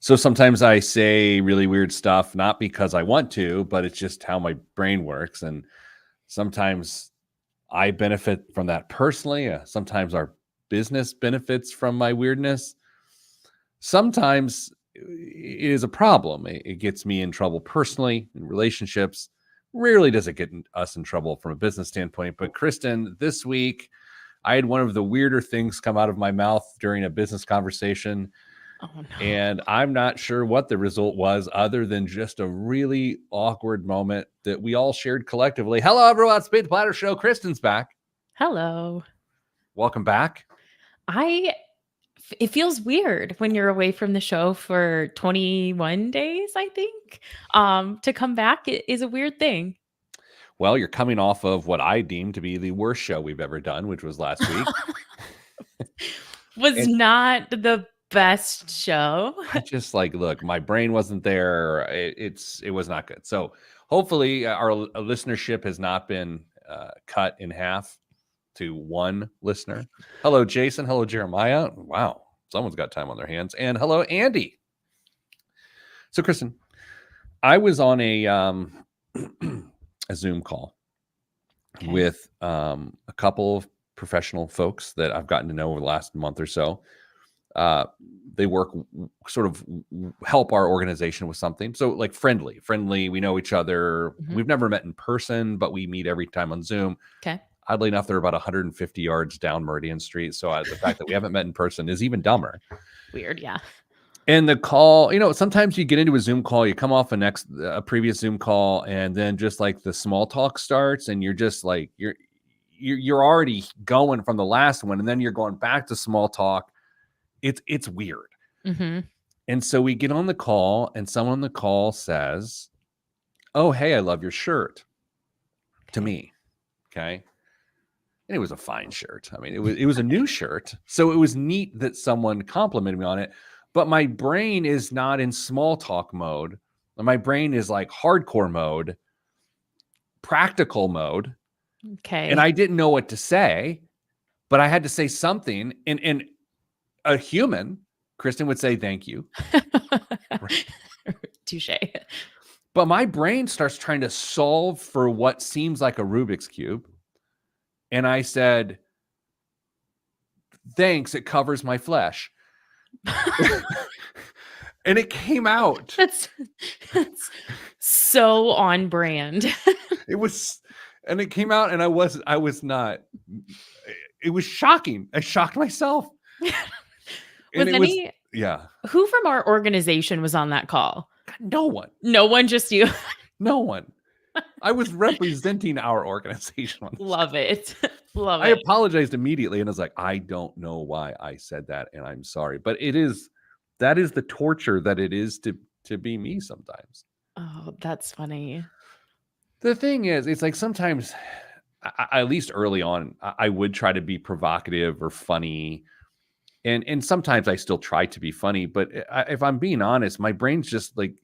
So sometimes I say really weird stuff, not because I want to, but it's just how my brain works. And sometimes I benefit from that personally. Sometimes our business benefits from my weirdness. Sometimes it is a problem. It gets me in trouble personally in relationships. Rarely does it get us in trouble from a business standpoint. But Kristen, this week, I had one of the weirder things come out of my mouth during a business conversation. Oh no. And I'm not sure what the result was other than just a really awkward moment that we all shared collectively. Hello, everyone. It's Spade Platter Show. Kristen's back. Hello. Welcome back. It feels weird when you're away from the show for 21 days, I think. To come back is a weird thing. Well, you're coming off of what I deem to be the worst show we've ever done, which was last week. Was not the best show. I just look, my brain wasn't there. It was not good. So hopefully our listenership has not been cut in half to one listener. Hello, Jason. Hello, Jeremiah. Wow. Someone's got time on their hands. And hello, Andy. So, Kristen, I was on a Zoom call with a couple of professional folks that I've gotten to know over the last month or so. They work sort of help our organization with something. So like friendly, we know each other. Mhm. We've never met in person, but we meet every time on Zoom. Okay. Oddly enough, they're about 150 yards down Meridian Street. So the fact that we haven't met in person is even dumber. Weird. Yeah. And the call, sometimes you get into a Zoom call, you come off a previous Zoom call, and then just like the small talk starts, and you're just like, you're already going from the last one, and then you're going back to small talk. It's weird. Mm-hmm. And so we get on the call, and someone on the call says, "Oh, hey, I love your shirt," to me. Okay. And it was a fine shirt. I mean, it was a new shirt. So it was neat that someone complimented me on it. But my brain is not in small talk mode. My brain is like hardcore mode, practical mode. Okay. And I didn't know what to say, but I had to say something. And a human, Kristen, would say, "Thank you." Touche. But my brain starts trying to solve for what seems like a Rubik's Cube. And I said, "Thanks, it covers my flesh." And it came out. That's so on brand. It was, and it came out, and I was not. It was shocking. I shocked myself. Yeah. Who from our organization was on that call? No one. No one, just you. No one. I was representing our organization. Love it. Love I it. apologized immediately, and I was like, "I don't know why I said that, and I'm sorry." But that is the torture that it is to be me sometimes. Oh, that's funny. The thing is, it's like sometimes, at least early on, I would try to be provocative or funny. And sometimes I still try to be funny. But if I'm being honest, my brain's just like,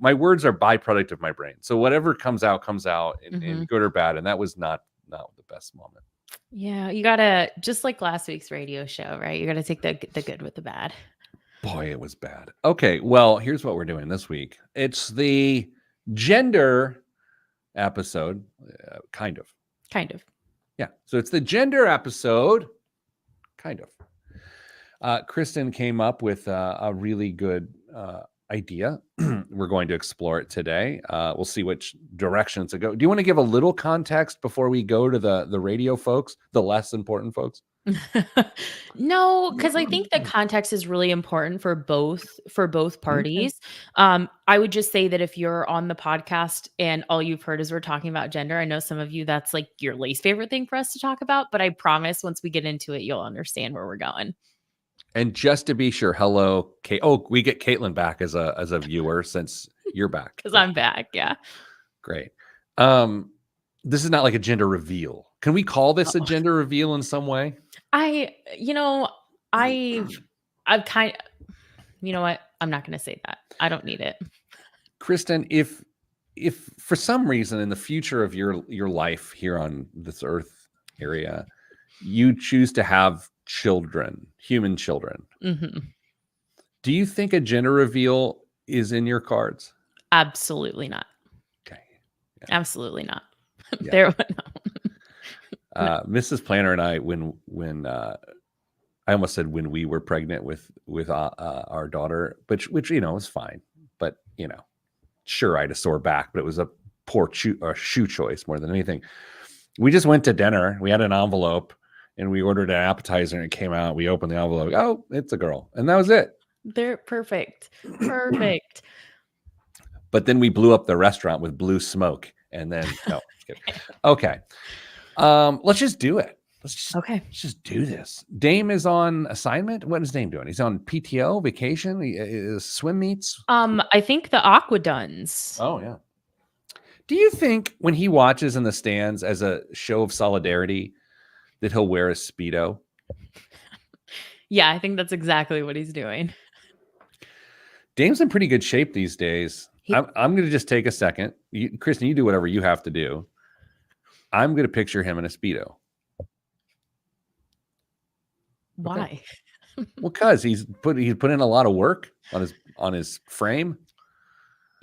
my words are byproduct of my brain. So whatever comes out in good or bad. And that was not the best moment. Yeah, you gotta, just like last week's radio show, right? You gotta take the good with the bad. Boy, it was bad. Okay, well, here's what we're doing this week. It's the gender episode, kind of. Yeah, so it's the gender episode, kind of. Kristen came up with a really good idea. We're going to explore it today. We'll see which directions it go. Do you want to give a little context before we go to the radio folks, the less important folks? No, because I think the context is really important for both parties. Okay. I would just say that if you're on the podcast and all you've heard is we're talking about gender, I know some of you that's like your least favorite thing for us to talk about, but I promise once we get into it, you'll understand where we're going. And just to be sure, hello, Kate. Oh, we get Caitlin back as a viewer since you're back. Because I'm back, yeah. Great. This is not like a gender reveal. Can we call this a gender reveal in some way? I've kind of, you know what? I'm not going to say that. I don't need it. Kristen, if for some reason in the future of your life here on this earth area, you choose to have children, human children, Do you think a gender reveal is in your cards? Absolutely not. Okay. Absolutely not. Yeah. There, Mrs. Planner and I, when I almost said when we were pregnant with our daughter, which was fine, but sure, I had a sore back, but it was a poor shoe choice more than anything. We just went to dinner. We had an envelope, and we ordered an appetizer, and it came out. We opened the envelope. Oh, it's a girl, and that was it. they're perfect. Perfect. But then we blew up the restaurant with blue smoke, and then no, just kidding. Okay. Let's just do it. Let's just do this. Dame is on assignment. What is Dame doing? He's on PTO, vacation, swim meets. I think the Aquaduns. Oh yeah. Do you think when he watches in the stands as a show of solidarity that he'll wear a Speedo? Yeah, I think that's exactly what he's doing. Dame's in pretty good shape these days. I'm going to just take a second. Kristen, you do whatever you have to do. I'm going to picture him in a Speedo. Why? Okay. Well, because he's put in a lot of work on his frame.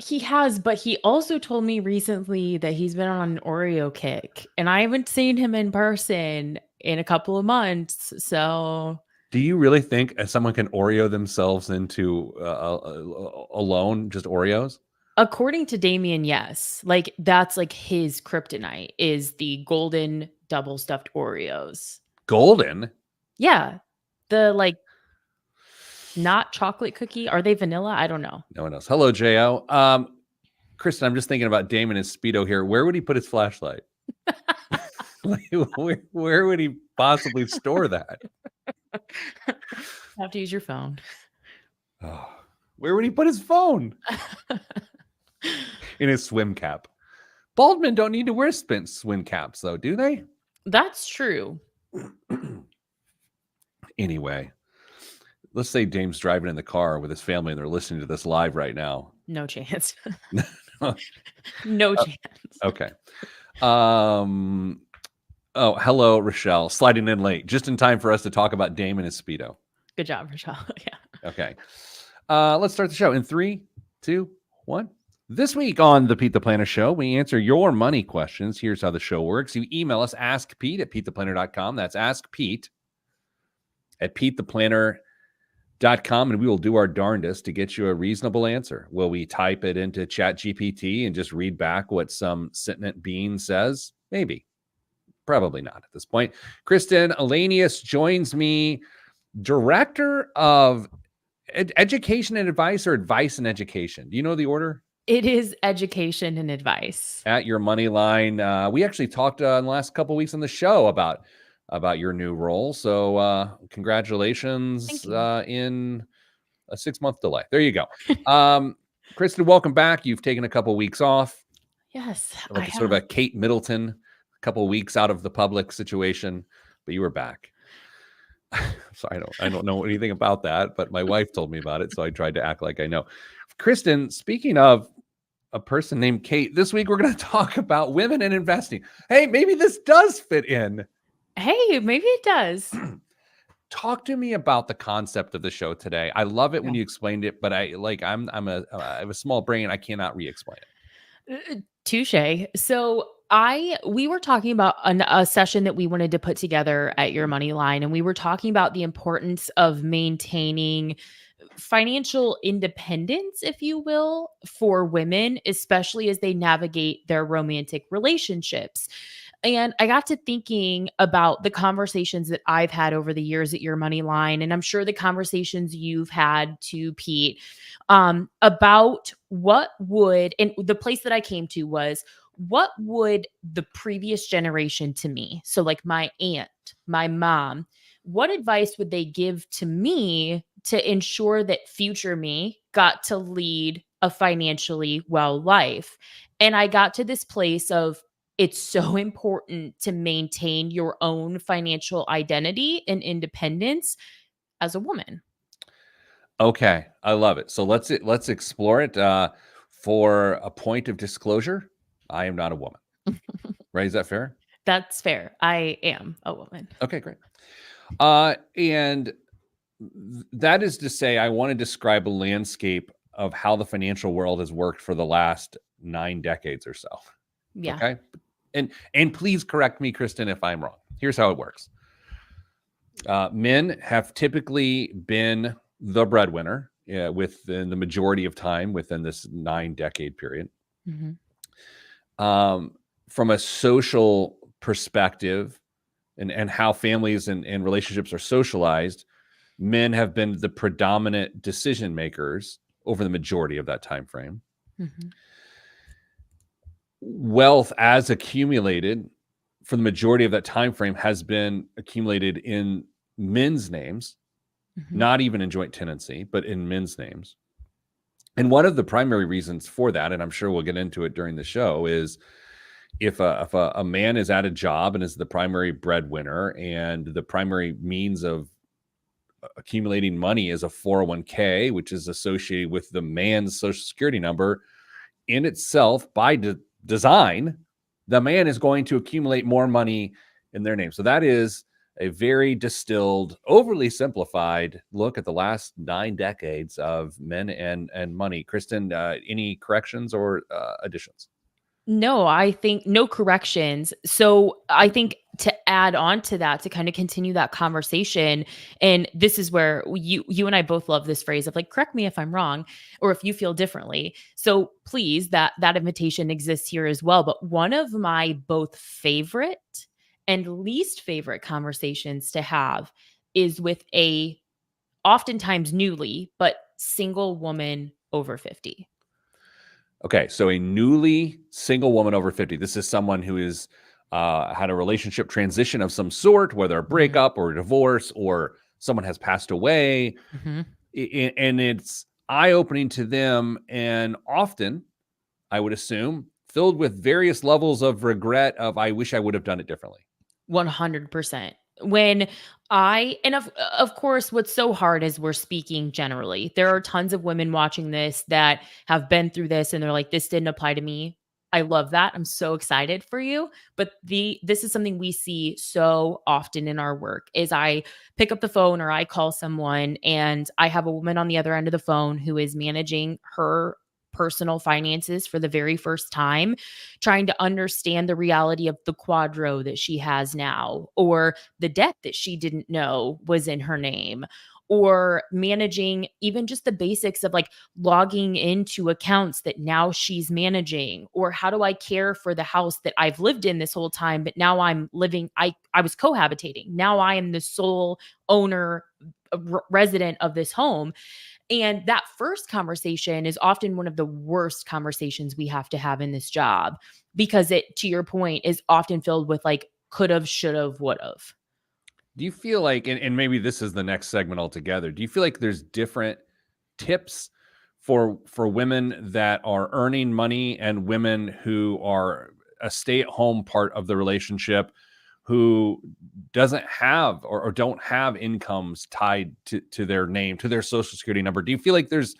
He has, but he also told me recently that he's been on an Oreo kick, and I haven't seen him in person in a couple of months. So, do you really think someone can Oreo themselves into alone just Oreos? According to Damien, yes. Like that's like his kryptonite is the golden double stuffed Oreos. Golden? Yeah. The like not chocolate cookie. Are they vanilla? I don't know. No one knows. Hello, Jo. Kristen, I'm just thinking about Damon and Speedo here. Where would he put his flashlight? where would he possibly store that? Have to use your phone. Oh, where would he put his phone? In his swim cap. Bald men don't need to wear swim caps, though, do they? That's true. Anyway, let's say Dame's driving in the car with his family and they're listening to this live right now. No chance. No chance. Okay. Oh, hello, Rochelle. Sliding in late, just in time for us to talk about Dame and his Speedo. Good job, Rochelle. Yeah. Okay. Let's start the show in 3, 2, 1. This week on the Pete the Planner Show, we answer your money questions. Here's how the show works. You email us, askpete at PeteThePlanner.com. That's askpete at PeteThePlanner.com, and we will do our darndest to get you a reasonable answer. Will we type it into ChatGPT and just read back what some sentient being says? Maybe. Probably not at this point. Kristen Elanius joins me, Director of Education and Advice, or Advice and Education. Do you know the order? It is education and advice. At Your Money Line. We actually talked in the last couple of weeks on the show about your new role. So congratulations in a 6-month delay. There you go. Kristen, welcome back. You've taken a couple of weeks off. Yes. Like sort of a Kate Middleton, a couple of weeks out of the public situation, but you were back. So I don't know anything about that, but my wife told me about it, so I tried to act like I know. Kristen, speaking of a person named Kate, this week we're going to talk about women and investing. Hey, maybe this does fit in. Hey, maybe it does. Talk to me about the concept of the show today. I love it when you explained it, but I have a small brain. I cannot re-explain it. Touche. So we were talking about a session that we wanted to put together at Your Money Line, and we were talking about the importance of maintaining financial independence, if you will, for women, especially as they navigate their romantic relationships. And I got to thinking about the conversations that I've had over the years at Your Money Line, and I'm sure the conversations you've had too, Pete, about what would, and the place that I came to was, what would the previous generation to me, so like my aunt, my mom, what advice would they give to me to ensure that future me got to lead a financially well life? And I got to this place of, it's so important to maintain your own financial identity and independence as a woman. Okay, I love it. So let's explore it. For a point of disclosure, I am not a woman. Right? Is that fair? That's fair. I am a woman. Okay, great. And That is to say, I want to describe a landscape of how the financial world has worked for the last 9 decades or so. Yeah. Okay. And please correct me, Kristen, if I'm wrong. Here's how it works. Men have typically been the breadwinner within the majority of time within this 9-decade period. Mm-hmm. From a social perspective and how families and relationships are socialized, men have been the predominant decision makers over the majority of that time frame. Mm-hmm. Wealth as accumulated for the majority of that time frame has been accumulated in men's names, Mm-hmm. not even in joint tenancy, but in men's names. And one of the primary reasons for that, and I'm sure we'll get into it during the show, is if a man is at a job and is the primary breadwinner and the primary means of accumulating money is a 401k, which is associated with the man's social security number, in itself, by design, the man is going to accumulate more money in their name. So that is a very distilled, overly simplified look at the last 9 decades of men and money. Kristen, any corrections or additions? No, I think no corrections. So I think to add on to that, to kind of continue that conversation, and this is where you and I both love this phrase of like, correct me if I'm wrong, or if you feel differently. So please, that invitation exists here as well. But one of my both favorite and least favorite conversations to have is with a oftentimes newly, but single woman over 50. Okay, so a newly single woman over 50. This is someone who is had a relationship transition of some sort, whether a Mhm. breakup or a divorce or someone has passed away, Mhm. and it's eye-opening to them, and often, I would assume, filled with various levels of regret of I wish I would have done it differently. 100%. When I and of course, what's so hard is we're speaking generally. There are tons of women watching this that have been through this and they're like, "This didn't apply to me." I love that. I'm so excited for you. But this is something we see so often in our work is I pick up the phone or I call someone and I have a woman on the other end of the phone who is managing her personal finances for the very first time, trying to understand the reality of the quadro that she has now, or the debt that she didn't know was in her name, or managing even just the basics of like logging into accounts that now she's managing, or how do I care for the house that I've lived in this whole time, but now I'm living, I was cohabitating. Now I am the sole owner, resident of this home. And that first conversation is often one of the worst conversations we have to have in this job because it, to your point, is often filled with like could have, should have, would have. Do you feel like, and maybe this is the next segment altogether, do you feel like there's different tips for women that are earning money and women who are a stay-at-home part of the relationship who doesn't have or don't have incomes tied to their name, to their social security number? Do you feel like there's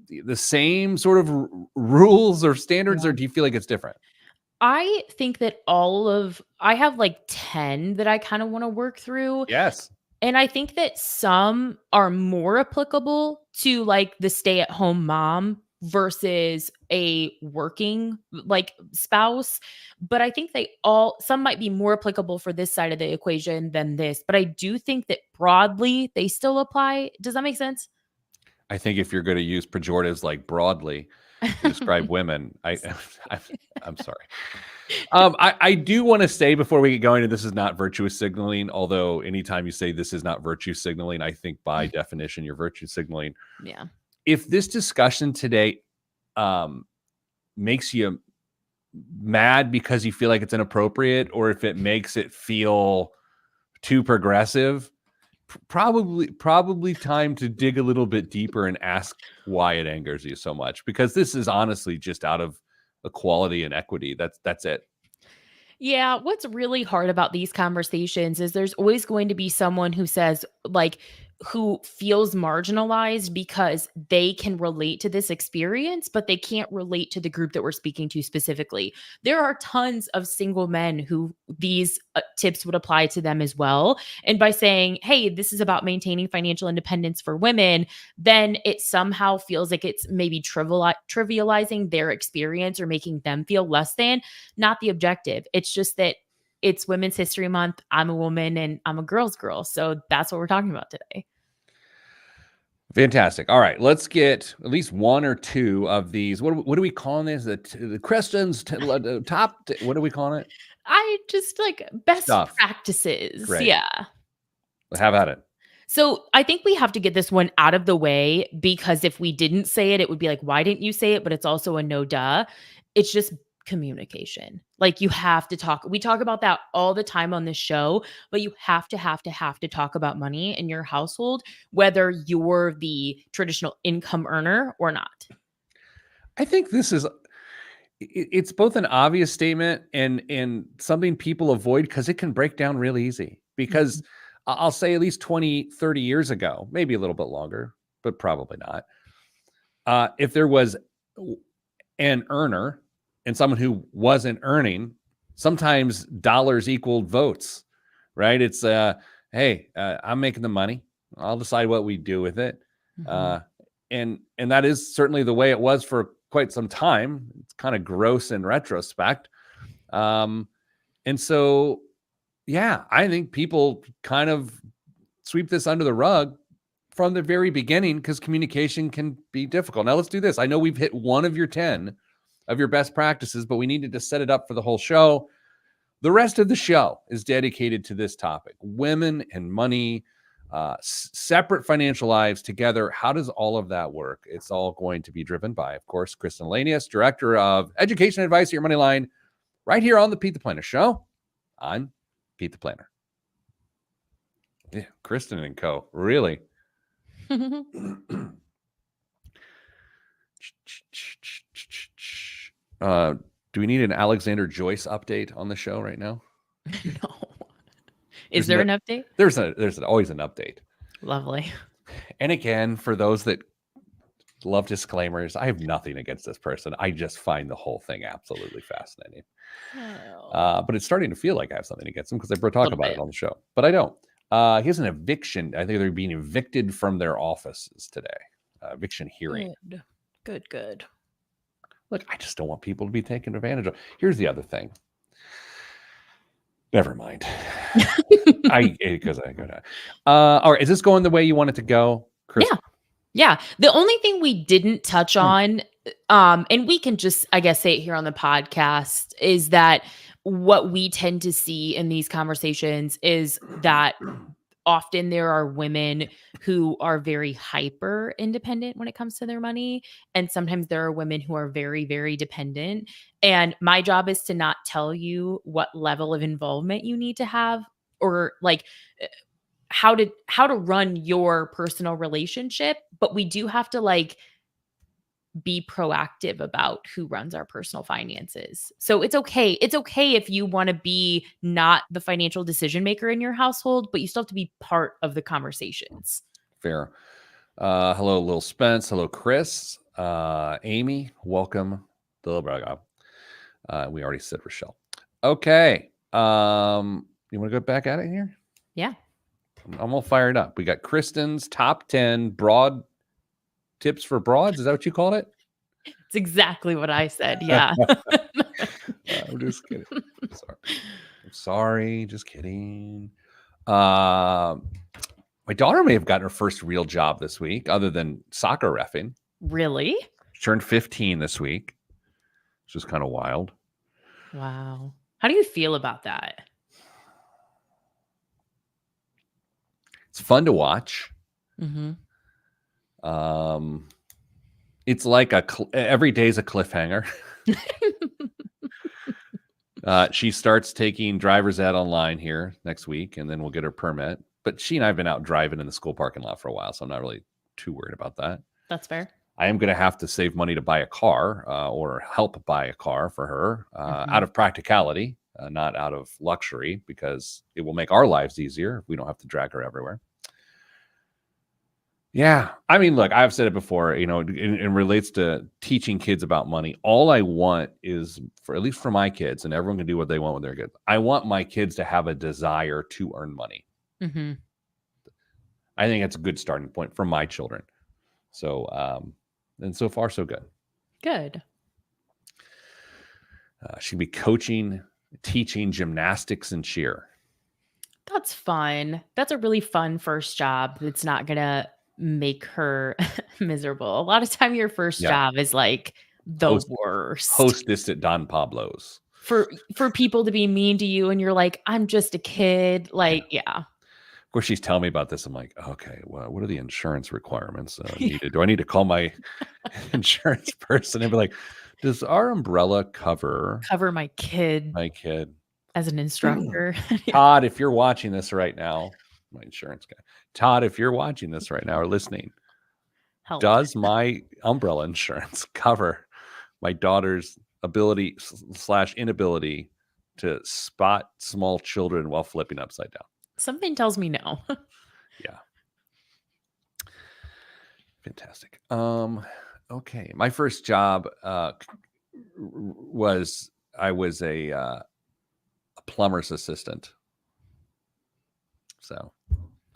the same sort of rules or standards, or do you feel like it's different? I think that I have like 10 that I kind of want to work through. Yes. And I think that some are more applicable to like the stay-at-home mom versus a working like spouse, but I think some might be more applicable for this side of the equation than this, but I do think that broadly they still apply. Does that make sense? I think if you're going to use pejoratives like broadly to describe women, I I'm sorry. I do want to say before we get going, and this is not virtuous signaling, although anytime you say this is not virtue signaling, I think by definition you're virtue signaling. Yeah. If this discussion today um, makes you mad because you feel like it's inappropriate, or if it makes it feel too progressive, probably time to dig a little bit deeper and ask why it angers you so much, because this is honestly just out of equality and equity. That's it. Yeah, what's really hard about these conversations is there's always going to be someone who says, like, who feels marginalized because they can relate to this experience, but they can't relate to the group that we're speaking to specifically. There are tons of single men who these tips would apply to them as well. And by saying, hey, this is about maintaining financial independence for women, then it somehow feels like it's maybe trivializing their experience or making them feel less than. Not the objective. It's just that it's Women's History Month. I'm a woman and I'm a girl's girl. So that's what we're talking about today. Fantastic. All right, let's get at least one or two of these. What are we calling this? The Kristen's top. What are we calling it? I just like best Stuff. practices. Great. Yeah. Have at it. So I think we have to get this one out of the way, because if we didn't say it, it would be like, why didn't you say it? But it's also a no duh. It's just communication. Like, you have to talk. We talk about that all the time on this show, but you have to talk about money in your household, whether you're the traditional income earner or not. I think this is, it's both an obvious statement and something people avoid because it can break down real easy. Because I'll say at least 20, 30 years ago, maybe a little bit longer, but probably not. If there was an earner and someone who wasn't earning, sometimes dollars equaled votes, right? It's, hey, I'm making the money. I'll decide what we do with it. And that is certainly the way it was for quite some time. It's kind of gross in retrospect. And so, yeah, I think people kind of sweep this under the rug from the very beginning because communication can be difficult. Now let's do this. I know we've hit one of your 10 of your best practices, but we needed to set it up for the whole show. The rest of the show is dedicated to this topic: women and money, separate financial lives together. How does all of that work? It's all going to be driven by, of course, Kristen Lanius, Director of Education Advice at Your Money Line, right here on the Pete the Planner Show. I'm Pete the Planner. Yeah, Kristen and co. Really? Do we need an Alexander Joyce update on the show right now? No. Is there an update? There's always an update. Lovely. And again, for those that love disclaimers, I have nothing against this person. I just find the whole thing absolutely fascinating. But it's starting to feel like I have something against him because I talk about it on the show. But I don't. He has an eviction. I think they're being evicted from their offices today. Eviction hearing. Good. Look, I just don't want people to be taken advantage of. Here's the other thing. Never mind. Because I go down. All right, is this going the way you want it to go, Chris? Yeah. The only thing we didn't touch on, and we can just, I guess, say it here on the podcast, is that what we tend to see in these conversations is that often there are women who are very hyper independent when it comes to their money. And sometimes there are women who are very, very dependent. And my job is to not tell you what level of involvement you need to have, or like how to run your personal relationship. But we do have to like be proactive about who runs our personal finances. So it's okay. It's okay if you want to be not the financial decision maker in your household, but you still have to be part of the conversations. Fair. Hello, Lil Spence. Hello, Chris. Amy, welcome. We already said Rochelle. Okay. You want to go back at it here? Yeah. I'm all fired up. We got Kristen's top 10 broad tips for broads. Is that what you called it? It's exactly what I said. Yeah. I'm just kidding. I'm sorry. Just kidding. My daughter may have gotten her first real job this week, other than soccer reffing. Really? She turned 15 this week, which is kind of wild. Wow. How do you feel about that? It's fun to watch. Mm-hmm. It's like every day's a cliffhanger. She starts taking driver's ed online here next week, and then we'll get her permit. But she and I have been out driving in the school parking lot for a while, so I'm not really too worried about that. That's fair. I am going to have to save money to buy a car or help buy a car for her out of practicality, not out of luxury, because it will make our lives easier if we don't have to drag her everywhere. Yeah. I mean, look, I've said it before, it relates to teaching kids about money. All I want is for, at least for my kids, and everyone can do what they want when they're good. I want my kids to have a desire to earn money. Hmm. I think that's a good starting point for my children. So, and so far, so good. Good. She'll be coaching, teaching gymnastics and cheer. That's fun. That's a really fun first job. It's not gonna make her miserable. A lot of time your first Yeah. job is like the Host, worst. hostess at Don Pablo's. For people to be mean to you and you're like, I'm just a kid. Like, yeah. Of course, she's telling me about this. I'm like, okay, well, what are the insurance requirements needed? Do I need to call my insurance person and be like, does our umbrella cover Cover my kid my kid? as an instructor. Yeah. Todd, if you're watching this right now, my insurance guy, Todd, if you're watching this right now or listening, Help. does my umbrella insurance cover my daughter's ability / inability to spot small children while flipping upside down? Something tells me no. Yeah. Fantastic. Okay. My first job was I was a plumber's assistant. So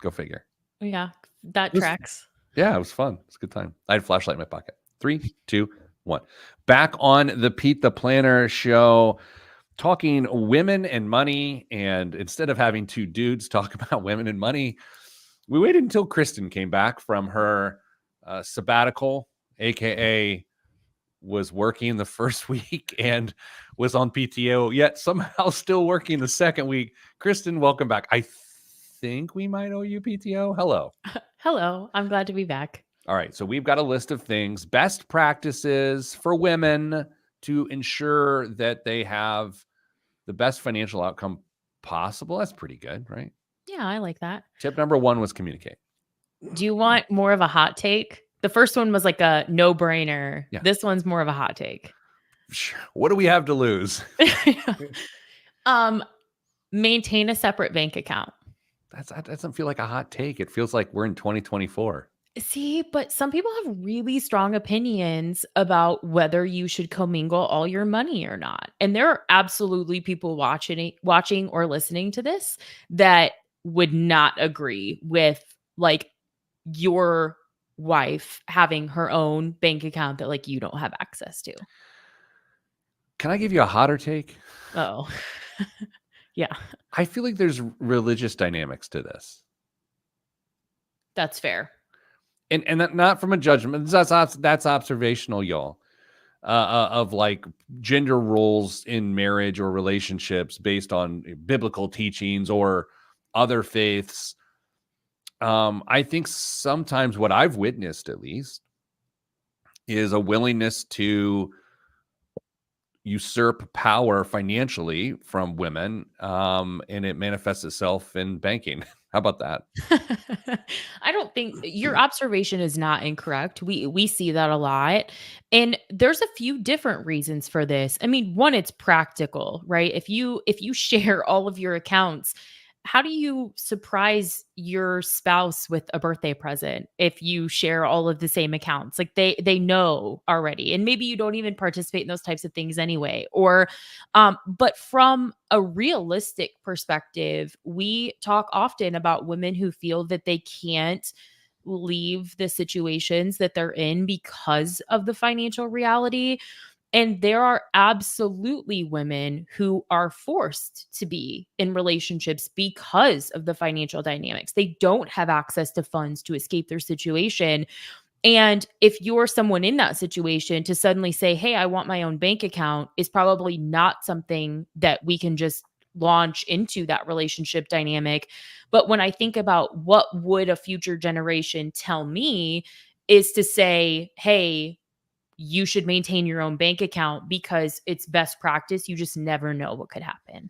go figure. Yeah, that This- tracks. Yeah, it was fun. It's a good time. I had a flashlight in my pocket. 3, 2, 1. Back on the Pete the Planner show, talking women and money. And instead of having two dudes talk about women and money, we waited until Kristen came back from her sabbatical, aka was working the first week and was on PTO, yet somehow still working the second week. Kristen, welcome back. I think we might owe you PTO. Hello. Hello, I'm glad to be back. All right. So we've got a list of things, best practices for women to ensure that they have the best financial outcome possible. That's pretty good, right? Yeah, I like that. Tip number 1 was communicate. Do you want more of a hot take? The first one was like a no-brainer. Yeah. This one's more of a hot take. Sure. What do we have to lose? Maintain a separate bank account. That doesn't feel like a hot take. It feels like we're in 2024. See, but some people have really strong opinions about whether you should commingle all your money or not. And there are absolutely people watching or listening to this that would not agree with like your wife having her own bank account that like you don't have access to. Can I give you a hotter take? Oh. Yeah, I feel like there's religious dynamics to this. that's fair. And that, not from a judgment. That's observational, y'all. Of like gender roles in marriage or relationships based on biblical teachings or other faiths. I think sometimes what I've witnessed, at least, is a willingness to usurp power financially from women, and it manifests itself in banking. How about that? I don't think your observation is not incorrect. We see that a lot. And there's a few different reasons for this. I mean, one, it's practical, right? If you share all of your accounts, how do you surprise your spouse with a birthday present if you share all of the same accounts? Like they know already. And maybe you don't even participate in those types of things anyway. Or but from a realistic perspective, we talk often about women who feel that they can't leave the situations that they're in because of the financial reality. And there are absolutely women who are forced to be in relationships because of the financial dynamics. They don't have access to funds to escape their situation. And if you're someone in that situation, to suddenly say, hey, I want my own bank account is probably not something that we can just launch into that relationship dynamic. But when I think about what would a future generation tell me is to say, hey, you should maintain your own bank account because it's best practice. You just never know what could happen.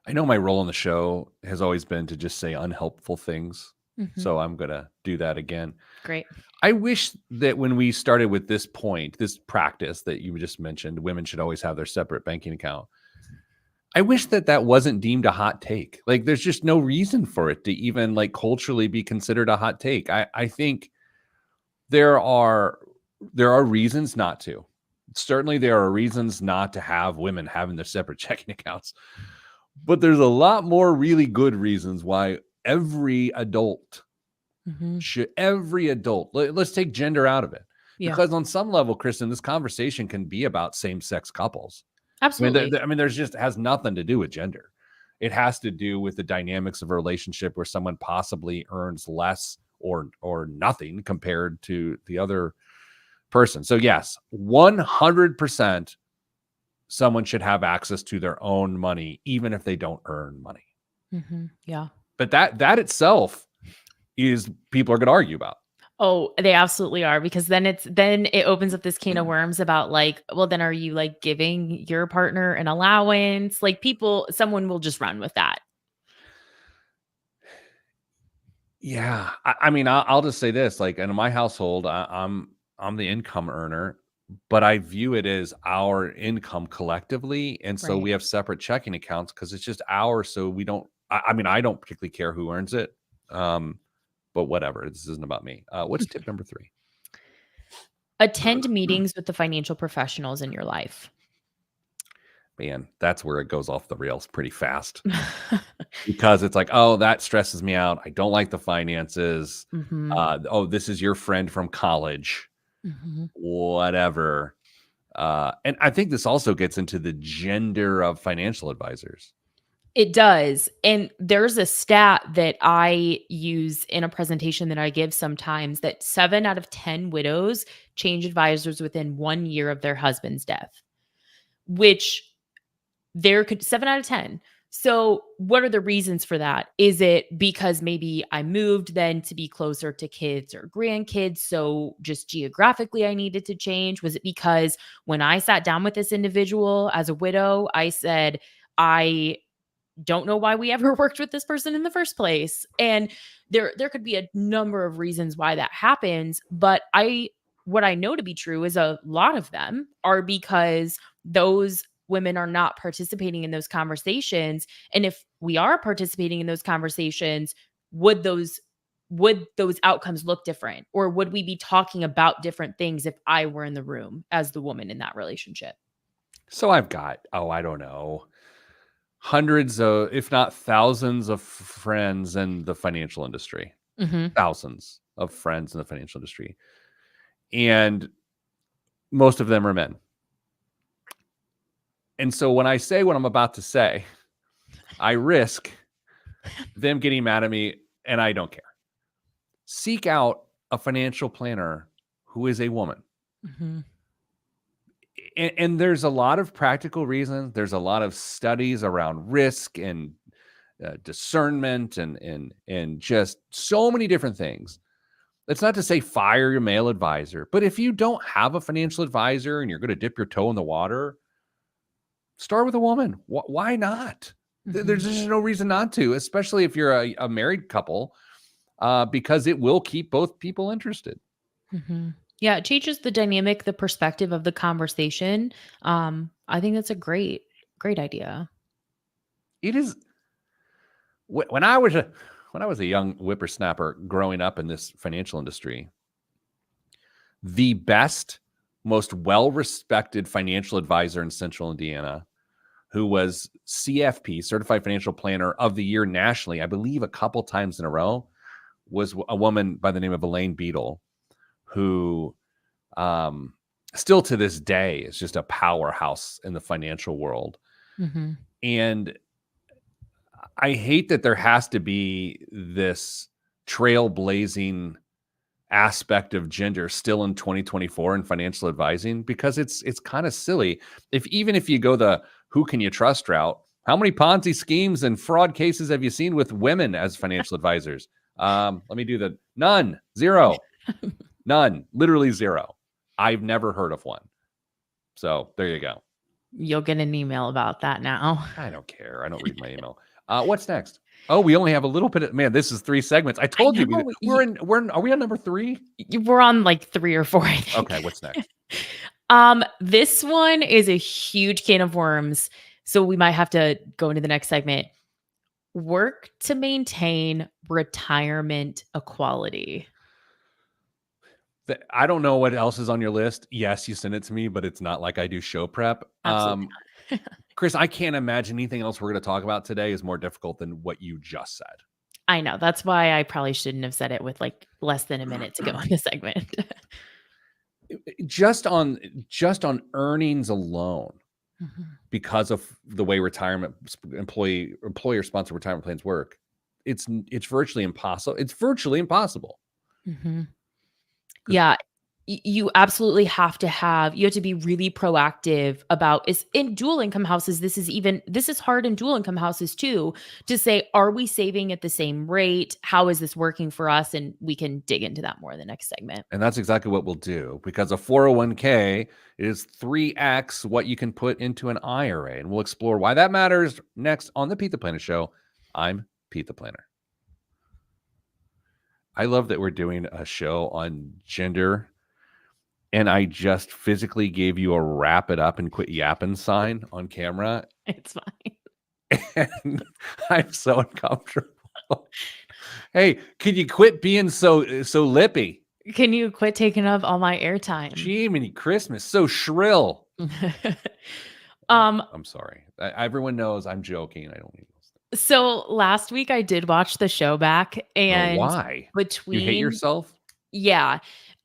I know my role on the show has always been to just say unhelpful things. Mhm. So I'm going to do that again. Great. I wish that when we started with this point, this practice that you just mentioned, women should always have their separate banking account. I wish that wasn't deemed a hot take. Like there's just no reason for it to even like culturally be considered a hot take. I think there are reasons not to. Certainly, there are reasons not to have women having their separate checking accounts, but there's a lot more really good reasons why every adult Mhm. let's take gender out of it, Yeah, because on some level, Kristen, this conversation can be about same-sex couples. I mean, absolutely. there's just has nothing to do with gender. It has to do with the dynamics of a relationship where someone possibly earns less or nothing compared to the other person. So yes, 100% someone should have access to their own money, even if they don't earn money. Yeah. But that itself is people are going to argue about. Oh, they absolutely are, because then it opens up this can of worms about, like, well, then are you, like, giving your partner an allowance? Like, someone will just run with that. Yeah, I mean, I'll just say this: like in my household, I'm the income earner, but I view it as our income collectively, and so Right. we have separate checking accounts because it's just ours. So we don't. I mean, I don't particularly care who earns it, um, but whatever. This isn't about me. What's tip number 3? Attend meetings with the financial professionals in your life. Man, that's where it goes off the rails pretty fast because it's like, oh, that stresses me out. I don't like the finances. Mhm. Oh, this is your friend from college, Mhm. whatever. And I think this also gets into the gender of financial advisors. It does. And there's a stat that I use in a presentation that I give sometimes, that 7 out of 10 widows change advisors within 1 year of their husband's death, which there could 7 out of 10. So, what are the reasons for that? Is it because maybe I moved then to be closer to kids or grandkids? So, just geographically, I needed to change? Was it because when I sat down with this individual as a widow, I said, I don't know why we ever worked with this person in the first place? And there could be a number of reasons why that happens, but I what I know to be true is a lot of them are because those women are not participating in those conversations. And if we are participating in those conversations, would those outcomes look different, or would we be talking about different things if I were in the room as the woman in that relationship? So I've got, oh, I don't know, hundreds of, if not thousands of friends in the financial industry, Mhm. thousands of friends in the financial industry. And most of them are men. And so when I say what I'm about to say, I risk them getting mad at me, and I don't care. Seek out a financial planner who is a woman. Mhm. And there's a lot of practical reasons. There's a lot of studies around risk and discernment and just so many different things. That's not to say fire your male advisor, but if you don't have a financial advisor and you're going to dip your toe in the water, start with a woman. Why not? There's Mhm. just no reason not to, especially if you're a married couple, because it will keep both people interested. Mhm. Yeah, it changes the dynamic, the perspective of the conversation. I think that's a great idea. It is when I was a young whippersnapper growing up in this financial industry, the best, most well-respected financial advisor in Central Indiana, who was CFP, Certified Financial Planner of the Year nationally, I believe a couple times in a row, was a woman by the name of Elaine Beadle, who um, still to this day is just a powerhouse in the financial world. Mhm. And I hate that there has to be this trailblazing aspect of gender still in 2024 in financial advising, because it's kind of silly. Even if you go the who can you trust route, how many Ponzi schemes and fraud cases have you seen with women as financial advisors? Let me do the none, zero, none, literally zero. I've never heard of one. So there you go. You'll get an email about that now. I don't care. I don't read my email. What's next? Oh, we only have a little bit of, man, this is 3 segments. I I told you know. are we on number 3? We're on like 3 or 4, I Okay, think. what's next? This one is a huge can of worms, so we might have to go into the next segment. Work to maintain retirement equality. I don't know what else is on your list. Yes, you sent it to me, but it's not like I do show prep. Absolutely not. Chris, I can't imagine anything else we're going to talk about today is more difficult than what you just said. I know. That's why I probably shouldn't have said it with like less than a minute to go in the segment. Just on earnings alone, Mhm. because of the way employer sponsored retirement plans work, it's virtually impossible. It's virtually impossible. Mhm. 'Cause- Yeah, you absolutely have to be really proactive about is in dual income houses, this is hard in dual income houses too, to say, are we saving at the same rate? How is this working for us? And we can dig into that more in the next segment. And that's exactly what we'll do, because a 401k is 3x what you can put into an IRA. And we'll explore why that matters next on the Pete the Planner Show. I'm Pete the Planner. I love that we're doing a show on gender, and I just physically gave you a wrap it up and quit yapping sign on camera. It's fine. And I'm so uncomfortable. Hey, can you quit being so lippy? Can you quit taking up all my airtime? Jiminy Christmas, so shrill. I'm sorry. Everyone knows I'm joking. I don't need those things. So last week I did watch the show back, and Why? You hate yourself? yeah.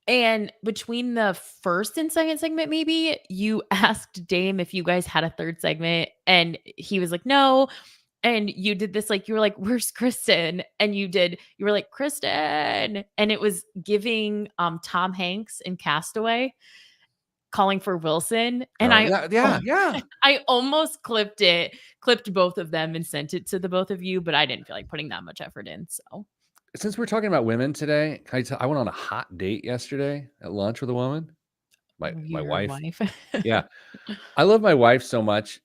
And between the first and second segment, maybe you asked Dame if you guys had a third segment, and he was like, no. And you did this, like, you were like, where's Kristen? And you were like, Kristen. And it was giving Tom Hanks in Castaway calling for Wilson. And Yeah. I almost clipped both of them and sent it to the both of you, but I didn't feel like putting that much effort in. So Since we're talking about women today, I went on a hot date yesterday at lunch with a woman. My your wife. wife. Yeah. I love my wife so much.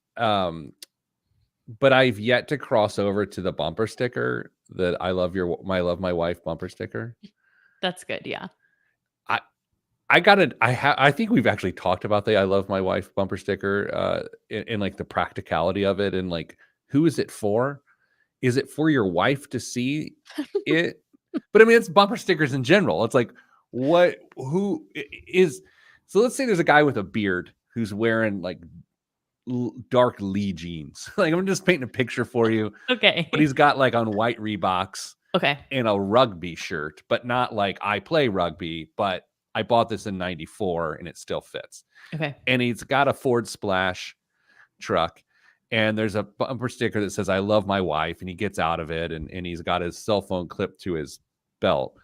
But I've yet to cross over to the bumper sticker that I love my wife bumper sticker. That's good. Yeah. I think we've actually talked about the I love my wife bumper sticker in like the practicality of it, and like, who is it for? Is it for your wife to see it? But I mean, it's bumper stickers in general. It's like, who is, so let's say there's a guy with a beard who's wearing like dark Lee jeans. Like, I'm just painting a picture for you. Okay. But he's got like on white Reeboks Okay. and a rugby shirt, but not like I play rugby, but I bought this in 94 and it still fits. Okay. And he's got a Ford Splash truck, and there's a bumper sticker that says, I love my wife. And he gets out of it, and he's got his cell phone clipped to his belt.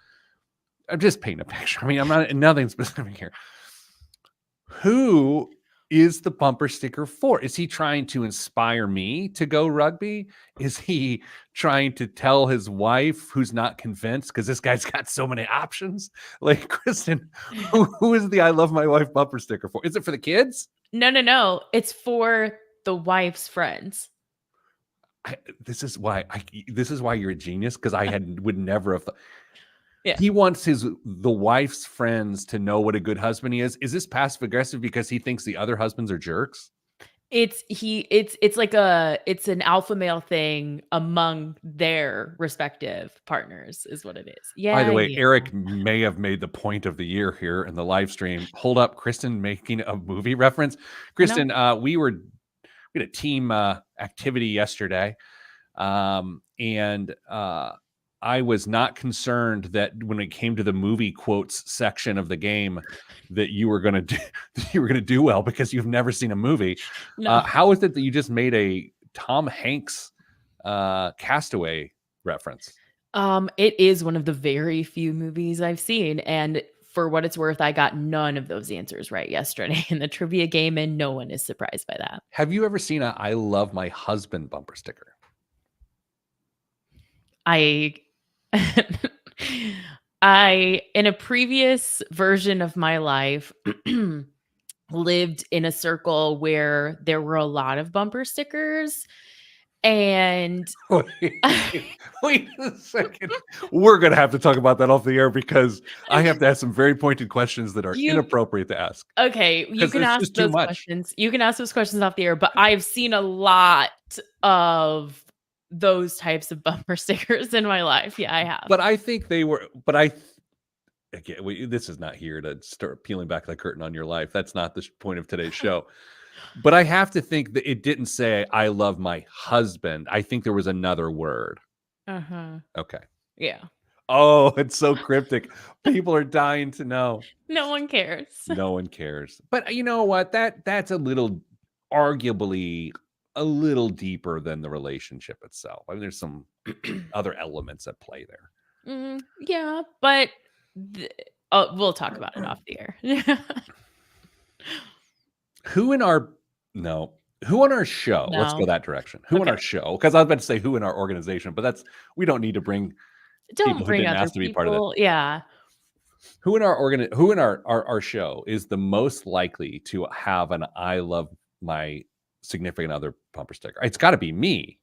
I'm just painting a picture. I mean, I'm not, nothing specific here. Who is the bumper sticker for? Is he trying to inspire me to go rugby? Is he trying to tell his wife, who's not convinced because this guy's got so many options? Like, Kristen, who is the I love my wife bumper sticker for? Is it for the kids? No. It's for the wife's friends. This is why you're a genius, because I would never have thought. Yeah. He wants the wife's friends to know what a good husband he is. Is this passive aggressive because he thinks the other husbands are jerks? It's an alpha male thing among their respective partners is what it is. Yeah. By the way, Eric may have made the point of the year here in the live stream. Hold up, Kristen making a movie reference. Kristen, we had a team activity yesterday, and I was not concerned that when it came to the movie quotes section of the game that you were going to do well, because you've never seen a movie. No. How is it that you just made a Tom Hanks Castaway reference? It is one of the very few movies I've seen, and for what it's worth, I got none of those answers right yesterday in the trivia game, and no one is surprised by that. Have you ever seen a I love my husband bumper sticker? I in a previous version of my life, lived in a circle where there were a lot of bumper stickers, and Wait a second. We're going to have to talk about that off the air, because I have to ask some very pointed questions that are inappropriate to ask. Okay, you can ask those questions. You can ask those questions off the air, but I've seen a lot of those types of bumper stickers in my life. Yeah, I have. But I think they were, again, this is not here to start peeling back the curtain on your life. That's not the point of today's show. But I have to think that it didn't say, I love my husband. I think there was another word. Uh-huh. Okay. Yeah. Oh, it's so cryptic. People are dying to know. No one cares. No one cares. But you know what? That's a little, arguably, a little deeper than the relationship itself. I mean, there's some other elements at play there. Yeah, but we'll talk about it off the air. Who on our show? Let's go No. that direction. Who on our Okay. show? Because I was about to say who in our organization, but we don't need to bring Don't people who bring didn't other ask to be part of that. people. Yeah. Who in our show is the most likely to have an I love my significant other bumper sticker? It's got to be me.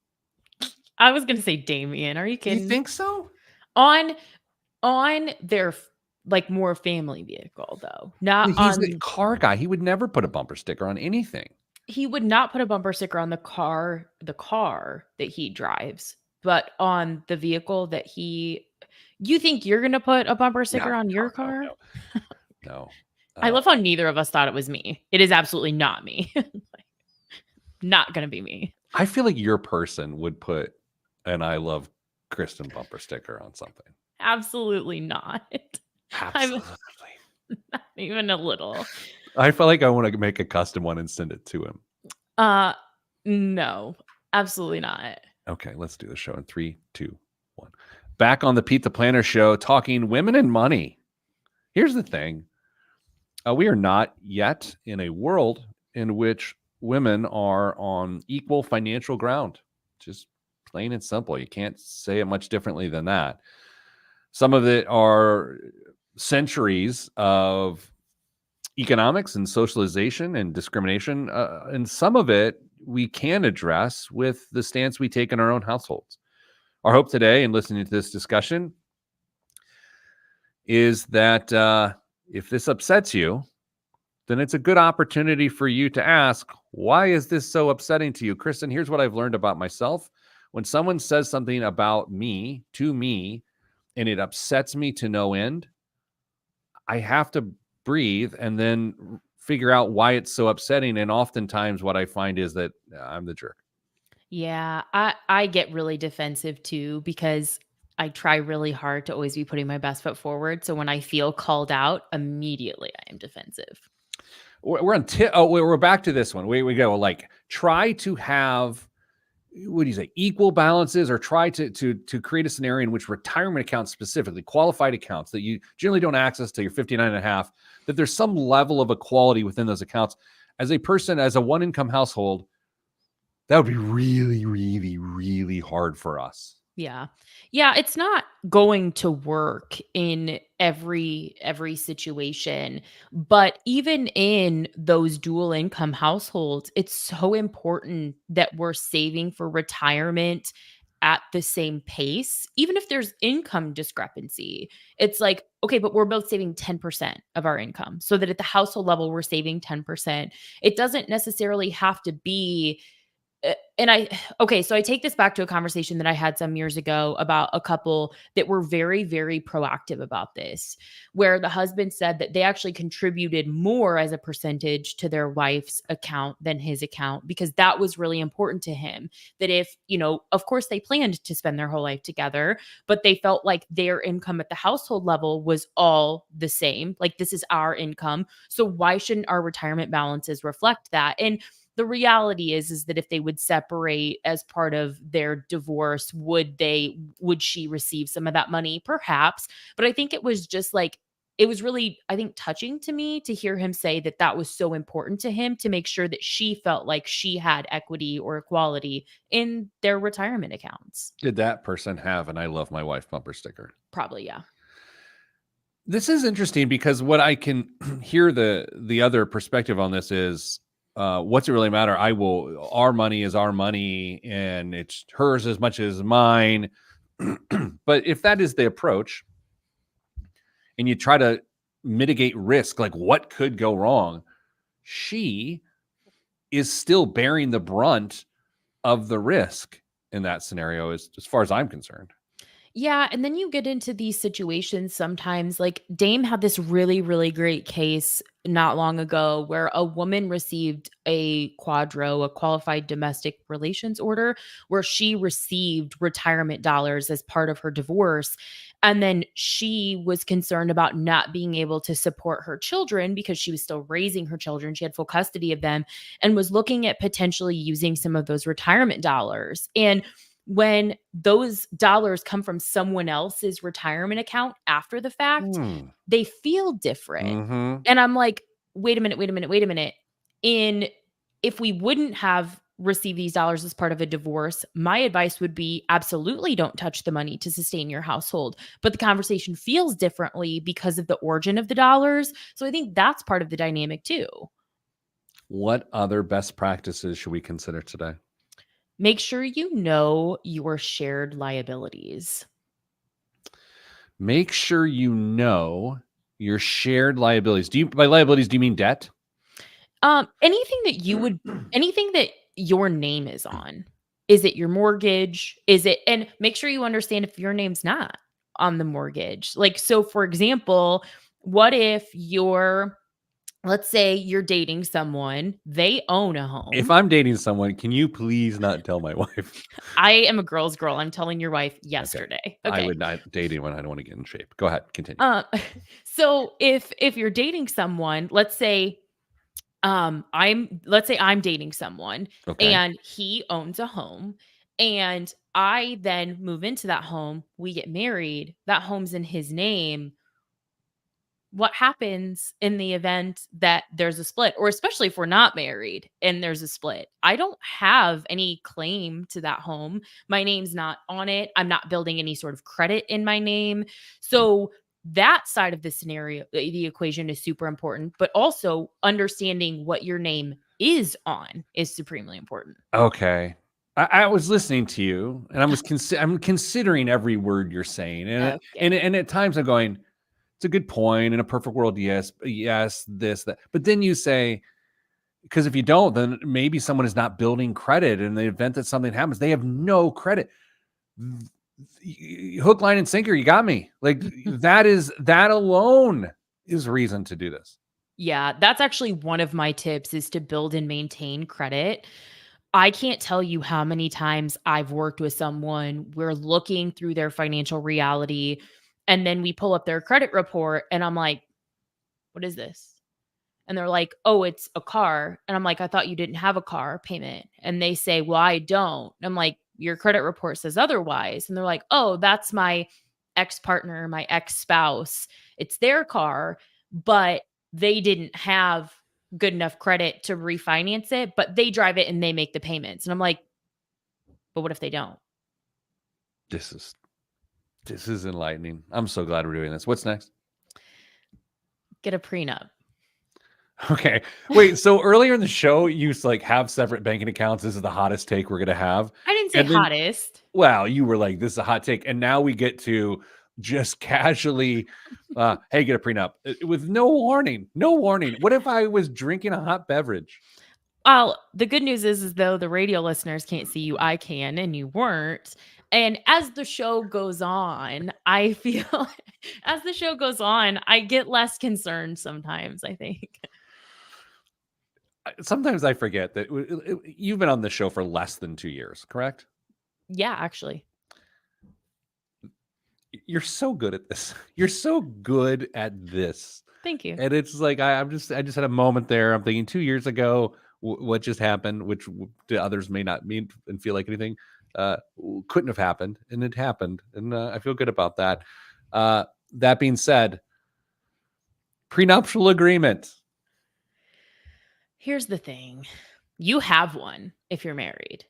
I was gonna say Damien. Are you You kidding? think so? On their like more family vehicle though. Not He's the on car guy. He would never put a bumper sticker on anything. he would not put a bumper sticker on the car that he drives, but on the vehicle that you think you're gonna put a bumper sticker on your car? No. I love how neither of us thought it was me. It is absolutely not me. Not gonna be me. I feel like your person would put an I love Kristen bumper sticker on something. Absolutely not. Absolutely. Not even a little. I feel like I want to make a custom one and send it to him. No, absolutely not. Okay, let's do the show in 3, 2, 1. Back on the Pete the Planner show, talking women and money. Here's the thing. We are not yet in a world in which women are on equal financial ground. Just plain and simple. You can't say it much differently than that. Some of it are centuries of economics and socialization and discrimination. And some of it we can address with the stance we take in our own households. Our hope today in listening to this discussion is that if this upsets you, then it's a good opportunity for you to ask, why is this so upsetting to you? Kristen, here's what I've learned about myself. When someone says something about me to me, and it upsets me to no end, I have to breathe and then figure out why it's so upsetting. And oftentimes what I find is that I'm the jerk. Yeah, I get really defensive too because I try really hard to always be putting my best foot forward. So when I feel called out, immediately I am defensive. We're back to this one. We go like try to have, what do you say, equal balances, or try to create a scenario in which retirement accounts, specifically qualified accounts that you generally don't access till you're 59 and a half, that there's some level of equality within those accounts. As a person, as a one income household, that would be really, really, really hard for us. Yeah. Yeah, it's not going to work in every situation, but even in those dual income households, it's so important that we're saving for retirement at the same pace, even if there's income discrepancy. It's like, okay, but we're both saving 10% of our income so that at the household level, we're saving 10%. It doesn't necessarily have to be so I take this back to a conversation that I had some years ago about a couple that were very, very proactive about this, where the husband said that they actually contributed more as a percentage to their wife's account than his account, because that was really important to him. That if, of course they planned to spend their whole life together, but they felt like their income at the household level was all the same. Like, this is our income. So why shouldn't our retirement balances reflect that? And the reality is that if they would separate as part of their divorce, would she receive some of that money? Perhaps. But I think it was just like, it was really, I think, touching to me to hear him say that that was so important to him, to make sure that she felt like she had equity or equality in their retirement accounts. Did that person have an I love my wife bumper sticker? Probably, yeah. This is interesting because what I can hear the other perspective on this is, what's it really matter? Our money is our money and it's hers as much as mine. But if that is the approach and you try to mitigate risk, like what could go wrong, she is still bearing the brunt of the risk in that scenario, as far as I'm concerned. Yeah, and then you get into these situations sometimes. Like Dame had this really, really great case not long ago where a woman received a qualified domestic relations order, where she received retirement dollars as part of her divorce. And then she was concerned about not being able to support her children because she was still raising her children. She had full custody of them and was looking at potentially using some of those retirement dollars. And when those dollars come from someone else's retirement account after the fact, Hmm. they feel different. Mm-hmm. And I'm like, wait a minute, wait a minute, wait a minute. In If we wouldn't have received these dollars as part of a divorce, my advice would be absolutely don't touch the money to sustain your household. But the conversation feels differently because of the origin of the dollars. So I think that's part of the dynamic too. What other best practices should we consider today? Make sure you know your shared liabilities. Make sure you know your shared liabilities. By liabilities, do you mean debt? Anything that you would anything that your name is on. Is it your mortgage? Is it and make sure you understand if your name's not on the mortgage. Like, so for example, what if let's say you're dating someone, they own a If home. I'm dating someone, can you please not tell my wife? I am a girl's girl. I'm telling your wife Okay. yesterday. I Okay. would not date anyone. I don't want to get in shape. Go ahead. Continue. Uh, so if you're dating someone, let's say I'm dating someone Okay. and he owns a home and I then move into that home, we get married, that home's in his name. What happens in the event that there's a split, or especially if we're not married and there's a split? I don't have any claim to that home. My name's not on it. I'm not building any sort of credit in my name. So that side of the scenario, the equation is super important, but also understanding what your name is on is supremely important. Okay. I was listening to you, and I'm considering every word you're saying, Okay. and at times I'm going, it's a good point. In a perfect world, yes, yes, this, that. But then you say, because if you don't, then maybe someone is not building credit. In the event that something happens, they have no credit. Hook, line, and sinker. You got me. Like that alone is reason to do this. Yeah, that's actually one of my tips is to build and maintain credit. I can't tell you how many times I've worked with someone, we're looking through their financial reality, and then we pull up their credit report, and I'm like, "What is this?" And they're like, "Oh, it's a car." And I'm like, "I thought you didn't have a car payment." And they say, "Well, I don't." And I'm like, "Your credit report says otherwise." And they're like, "Oh, that's my ex-partner, my ex-spouse. It's their car, but they didn't have good enough credit to refinance it, but they drive it and they make the payments." And I'm like, "But what if they don't?" This is this is enlightening. I'm so glad we're doing this. What's next? Get a prenup. Okay. Wait, so earlier in the show, you like have separate banking accounts. This is the hottest take we're gonna have. I didn't say And then hottest. wow, you were like, this is a hot take. And now we get to just casually hey, get a prenup with no warning. No warning. What if I was drinking a hot beverage? Well, the good news is though the radio listeners can't see you, I can, and you weren't. And as the show goes on, I feel as the show goes on, I get less concerned sometimes, I think. Sometimes I forget that you've been on the show for less than 2 years, correct? Yeah, actually. You're so good at this. You're so good at this. Thank you. And it's like I just had a moment there. I'm thinking 2 years ago, what just happened, which to others may not mean and feel like anything, couldn't have happened, and it happened, and I feel good about that. That being said, prenuptial agreement. Here's the thing. You have one if you're married.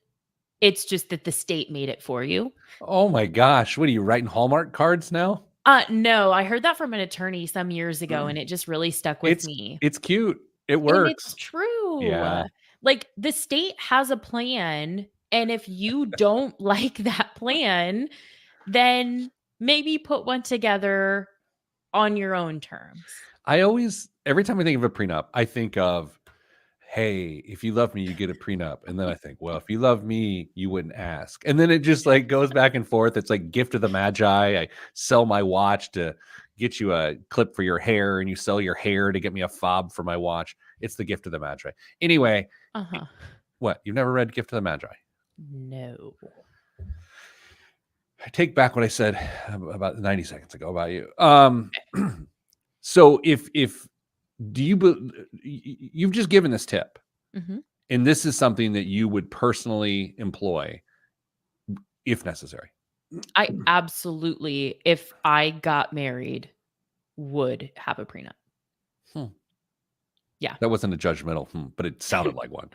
It's just that the state made it for you. Oh my gosh, what are you writing Hallmark cards now? No, I heard that from an attorney some years ago and it just really stuck with It's me. it's cute. It And it's works. true. Yeah. Like, the state has a plan, and if you don't like that plan, then maybe put one together on your own terms. I always every time I think of a prenup, I think of hey, if you love me, you get a prenup. And then I think, well, if you love me, you wouldn't ask. And then it just like goes back and forth. It's like gift of the magi. I sell my watch to get you a clip for your hair, and you sell your hair to get me a fob for my watch. It's the gift of the magi. Anyway, Uh-huh. what? You've never read Gift of the Magi? No. I take back what I said about 90 seconds ago about you. So if you've just given this tip, Mm-hmm. and this is something that you would personally employ if necessary. I absolutely, if I got married, would have a prenup. Yeah. That wasn't a judgmental, but it sounded like one.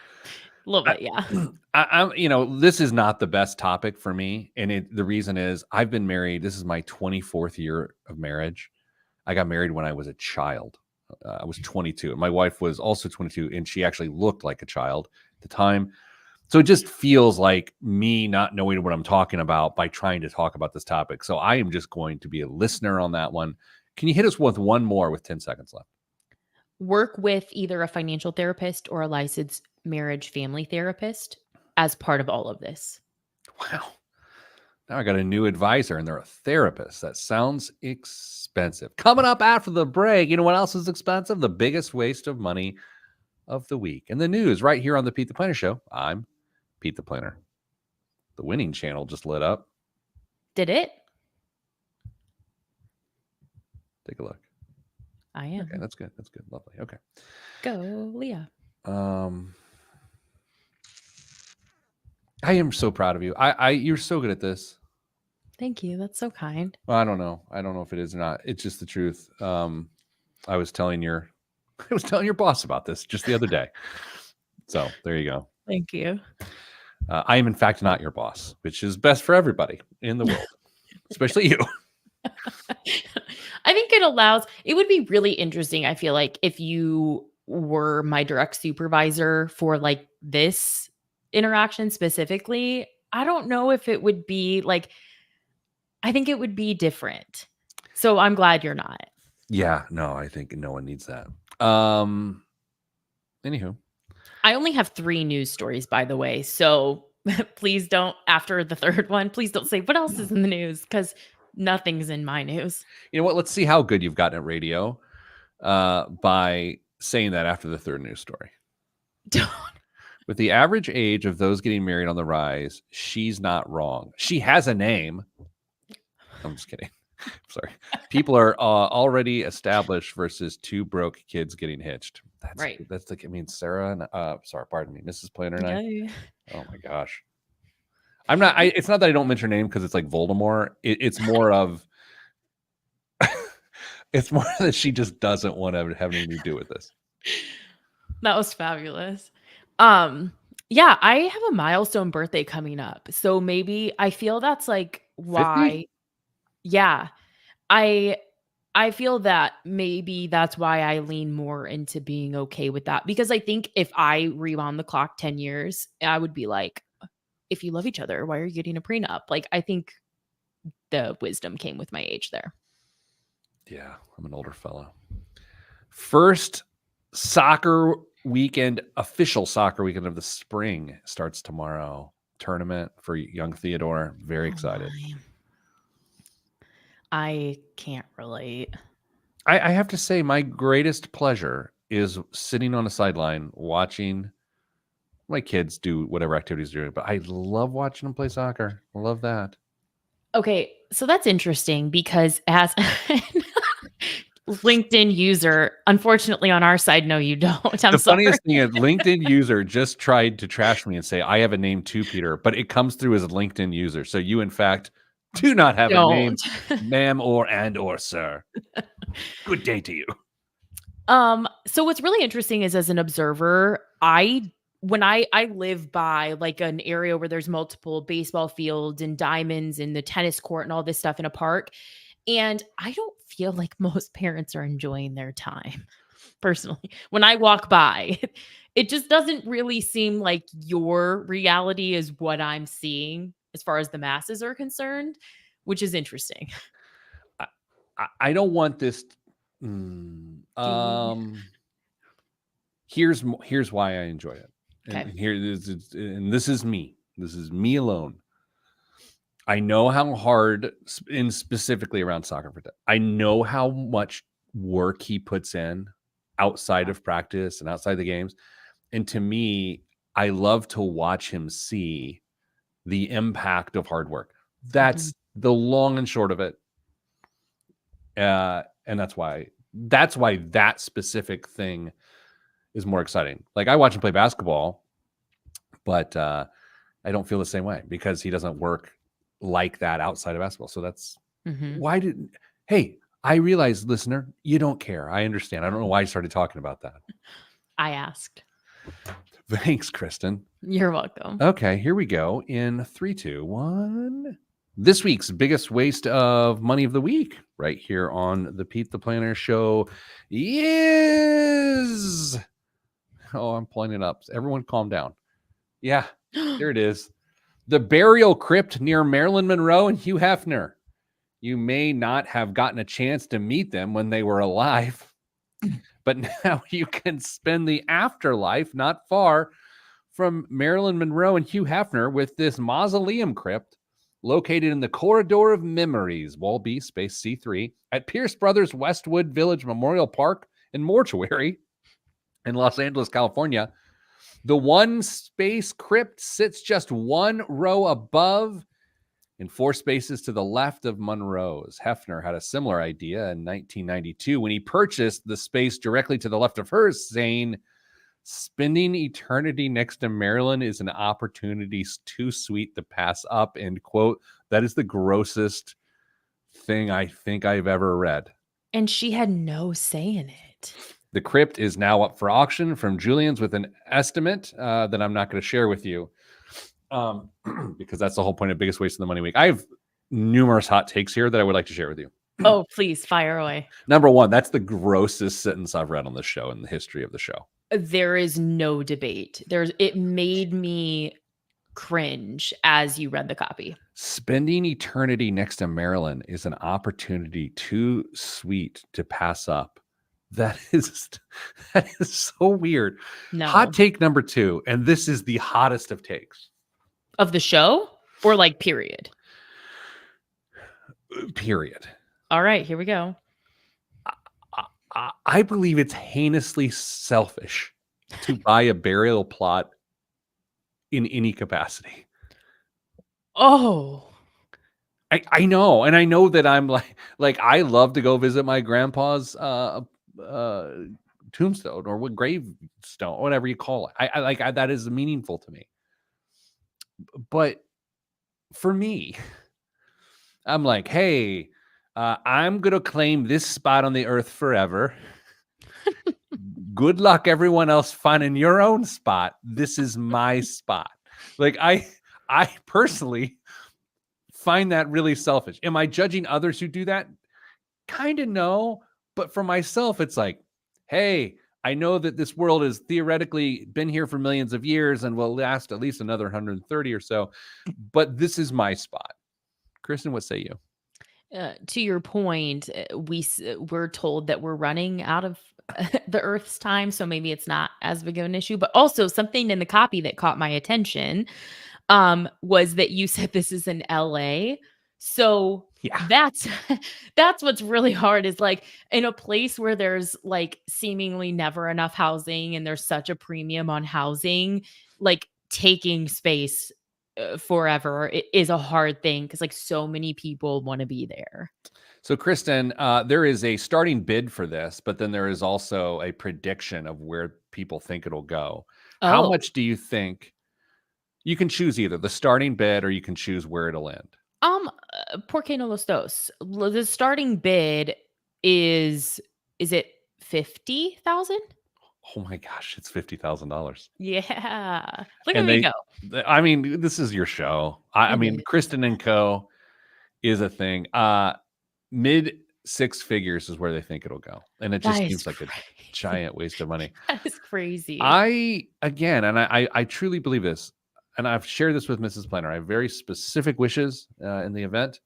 A little bit, yeah. I'm, this is not the best topic for me. And the reason is I've been married. This is my 24th year of marriage. I got married when I was a child. I was 22. And my wife was also 22, and she actually looked like a child at the time. So it just feels like me not knowing what I'm talking about by trying to talk about this topic. So I am just going to be a listener on that one. Can you hit us with one more with 10 seconds left? Work with either a financial therapist or a licensed marriage family therapist as part of all of this. Wow. Now I got a new advisor, and they're a therapist. That sounds expensive. Coming up after the break, you know what else is expensive? The biggest waste of money of the week. And the news right here on the Pete the Planner Show. I'm Pete the Planner. The winning channel just lit up. Did it? Take a look. I am. Okay, that's good. That's good. Lovely. Okay. Go, Leah. I am so proud of you. You're so good at this. Thank you. That's so kind. Well, I don't know. I don't know if it is or not. It's just the truth. I was telling your boss about this just the other day. So there you go. Thank you. I am in fact not your boss, which is best for everybody in the world, especially you. I think it would be really interesting, I feel like, if you were my direct supervisor for like this interaction specifically. I don't know if it would be like, I think it would be different. So I'm glad you're not. Yeah, no, I think no one needs that. Anywho. I only have 3 news stories, by the way. So please don't, after the third one, please don't say what else is in the news, because nothing's in my news. You know what? Let's see how good you've gotten at radio by saying that after the third news story. Don't. With the average age of those getting married on the rise, she's not wrong. She has a name. I'm just kidding. Sorry. People are already established versus 2 broke kids getting hitched. That's right. That's like, I mean, Sarah and sorry, pardon me, Mrs. Planner and I. Oh my gosh. I'm not. It's not that I don't mention her name because it's like Voldemort. It's more of. It's more that she just doesn't want to have anything to do with this. That was fabulous. Yeah, I have a milestone birthday coming up. So maybe I feel that's like why 50? Yeah. I feel that maybe that's why I lean more into being okay with that, because I think if I rewound the clock 10 years, I would be like, if you love each other, why are you getting a prenup? Like, I think the wisdom came with my age there. Yeah, I'm an older fellow. First soccer weekend, official soccer weekend of the spring starts tomorrow. Tournament for young Theodore. Very excited. I can't relate. I have to say, my greatest pleasure is sitting on a sideline watching my kids do whatever activities they're doing, but I love watching them play soccer. I love that. Okay, so that's interesting because as LinkedIn user, unfortunately on our side, no, you don't. The funniest thing is LinkedIn user just tried to trash me and say, I have a name too, Peter, but it comes through as a LinkedIn user. So you, in fact, do not have a name, ma'am or sir. Good day to you. So what's really interesting is, as an observer, when I live by like an area where there's multiple baseball fields and diamonds and the tennis court and all this stuff in a park, and I don't feel like most parents are enjoying their time. Personally, when I walk by, it just doesn't really seem like your reality is what I'm seeing as far as the masses are concerned, which is interesting. I don't want this. Here's why I enjoy it. Okay. And this is me. This is me alone. I know how hard, and specifically around Soccer for Dad, I know how much work he puts in outside of practice and outside the games. And to me, I love to watch him see the impact of hard work. That's the long and short of it. And that's why that specific thing is more exciting. Like, I watch him play basketball, but I don't feel the same way because he doesn't work like that outside of basketball. So that's why hey, I realize, listener, you don't care. I understand. I don't know why I started talking about that. I asked. Thanks, Kristen. You're welcome. Okay, here we go. In 3, 2, 1. This week's biggest waste of money of the week, right here on the Pete the Planner Show, is... Oh, I'm pulling it up. Everyone calm down. Yeah, here it is. The burial crypt near Marilyn Monroe and Hugh Hefner. You may not have gotten a chance to meet them when they were alive, but now you can spend the afterlife not far from Marilyn Monroe and Hugh Hefner with this mausoleum crypt located in the Corridor of Memories, Wall B, space C3, at Pierce Brothers Westwood Village Memorial Park and Mortuary in Los Angeles, California. The one space crypt sits just one row above and 4 spaces to the left of Monroe's. Hefner had a similar idea in 1992 when he purchased the space directly to the left of hers, saying, "Spending eternity next to Marilyn is an opportunity too sweet to pass up," end quote. That is the grossest thing I think I've ever read. And she had no say in it. The crypt is now up for auction from Julian's with an estimate that I'm not going to share with you because that's the whole point of Biggest Waste of the Money Week. I have numerous hot takes here that I would like to share with you. Oh, please fire away. Number one, that's the grossest sentence I've read on this show in the history of the show. There is no debate. It made me cringe as you read the copy. Spending eternity next to Marilyn is an opportunity too sweet to pass up. That is so weird. No. Hot take number 2, and this is the hottest of takes. Of the show or like period? Period. All right, here we go. I believe it's heinously selfish to buy a burial plot in any capacity. Oh, I know. And I know that I'm like I love to go visit my grandpa's tombstone or what gravestone, whatever you call it. I like that is meaningful to me. But for me, I'm like, hey, I'm going to claim this spot on the earth forever. Good luck, everyone else, finding your own spot. This is my spot. Like, I personally find that really selfish. Am I judging others who do that? Kind of no. But for myself, it's like, hey, I know that this world has theoretically been here for millions of years and will last at least another 130 or so. But this is my spot. Kristen, what say you? To your point, we're told that we're running out of the Earth's time, so maybe it's not as big of an issue. But also something in the copy that caught my attention was that you said this is in LA. So yeah, that's what's really hard is like in a place where there's like seemingly never enough housing and there's such a premium on housing, like taking space forever is a hard thing because like so many people want to be there. So Kristen, there is a starting bid for this, but then there is also a prediction of where people think it'll go. Oh. How much do you think? You can choose either the starting bid or you can choose where it'll end. ¿Por qué no los dos? The starting bid is it 50,000? Oh my gosh, it's $50,000. Yeah. Look at me go. I mean, this is your show. I mean, Kristen and Co. is a thing. Mid 6 figures is where they think it'll go. And it just seems like a giant waste of money. That is crazy. I truly believe this. And I've shared this with Mrs. Planner. I have very specific wishes in the event.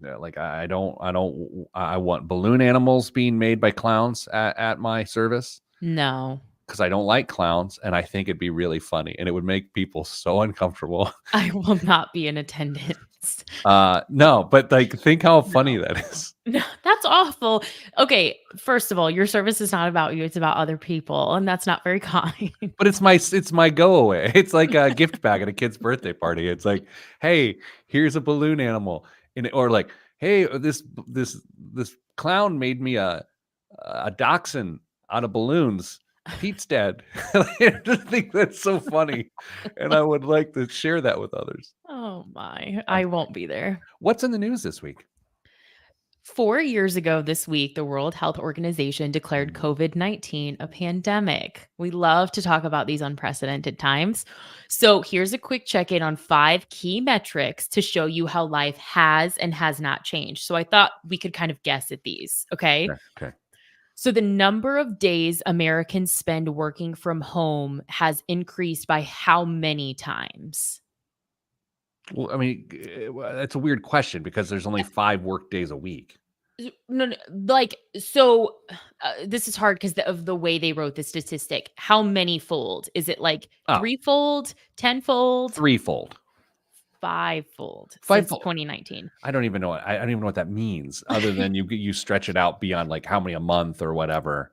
Like I want balloon animals being made by clowns at my service. No. because I don't like clowns, and I think it'd be really funny, and it would make people so uncomfortable. I will not be in attendance. No, but like, think how funny No. that is. No, that's awful. Okay, first of all, your service is not about you, it's about other people, and that's not very kind. But it's my go away. It's like a gift bag at a kid's birthday party. It's like, hey, here's a balloon animal, or like, hey, this clown made me a dachshund out of balloons. Pete's dead. I just think that's so funny, and I would like to share that with others. Oh my, I won't be there. What's in the news this week? 4 years ago this week, the World Health Organization declared COVID-19 a pandemic. We love to talk about these unprecedented times. So, here's a quick check in on 5 key metrics to show you how life has and has not changed. So, I thought we could kind of guess at these. Okay. Okay. So, the number of days Americans spend working from home has increased by how many times? Well, I mean, that's a weird question because there's only 5 work days a week. No, no, like, so this is hard because of the way they wrote the statistic. How many fold? Is it like Oh, threefold, tenfold, threefold. fivefold since Fivefold. 2019? I don't even know. I don't even know what that means, other than you stretch it out beyond like how many a month or whatever.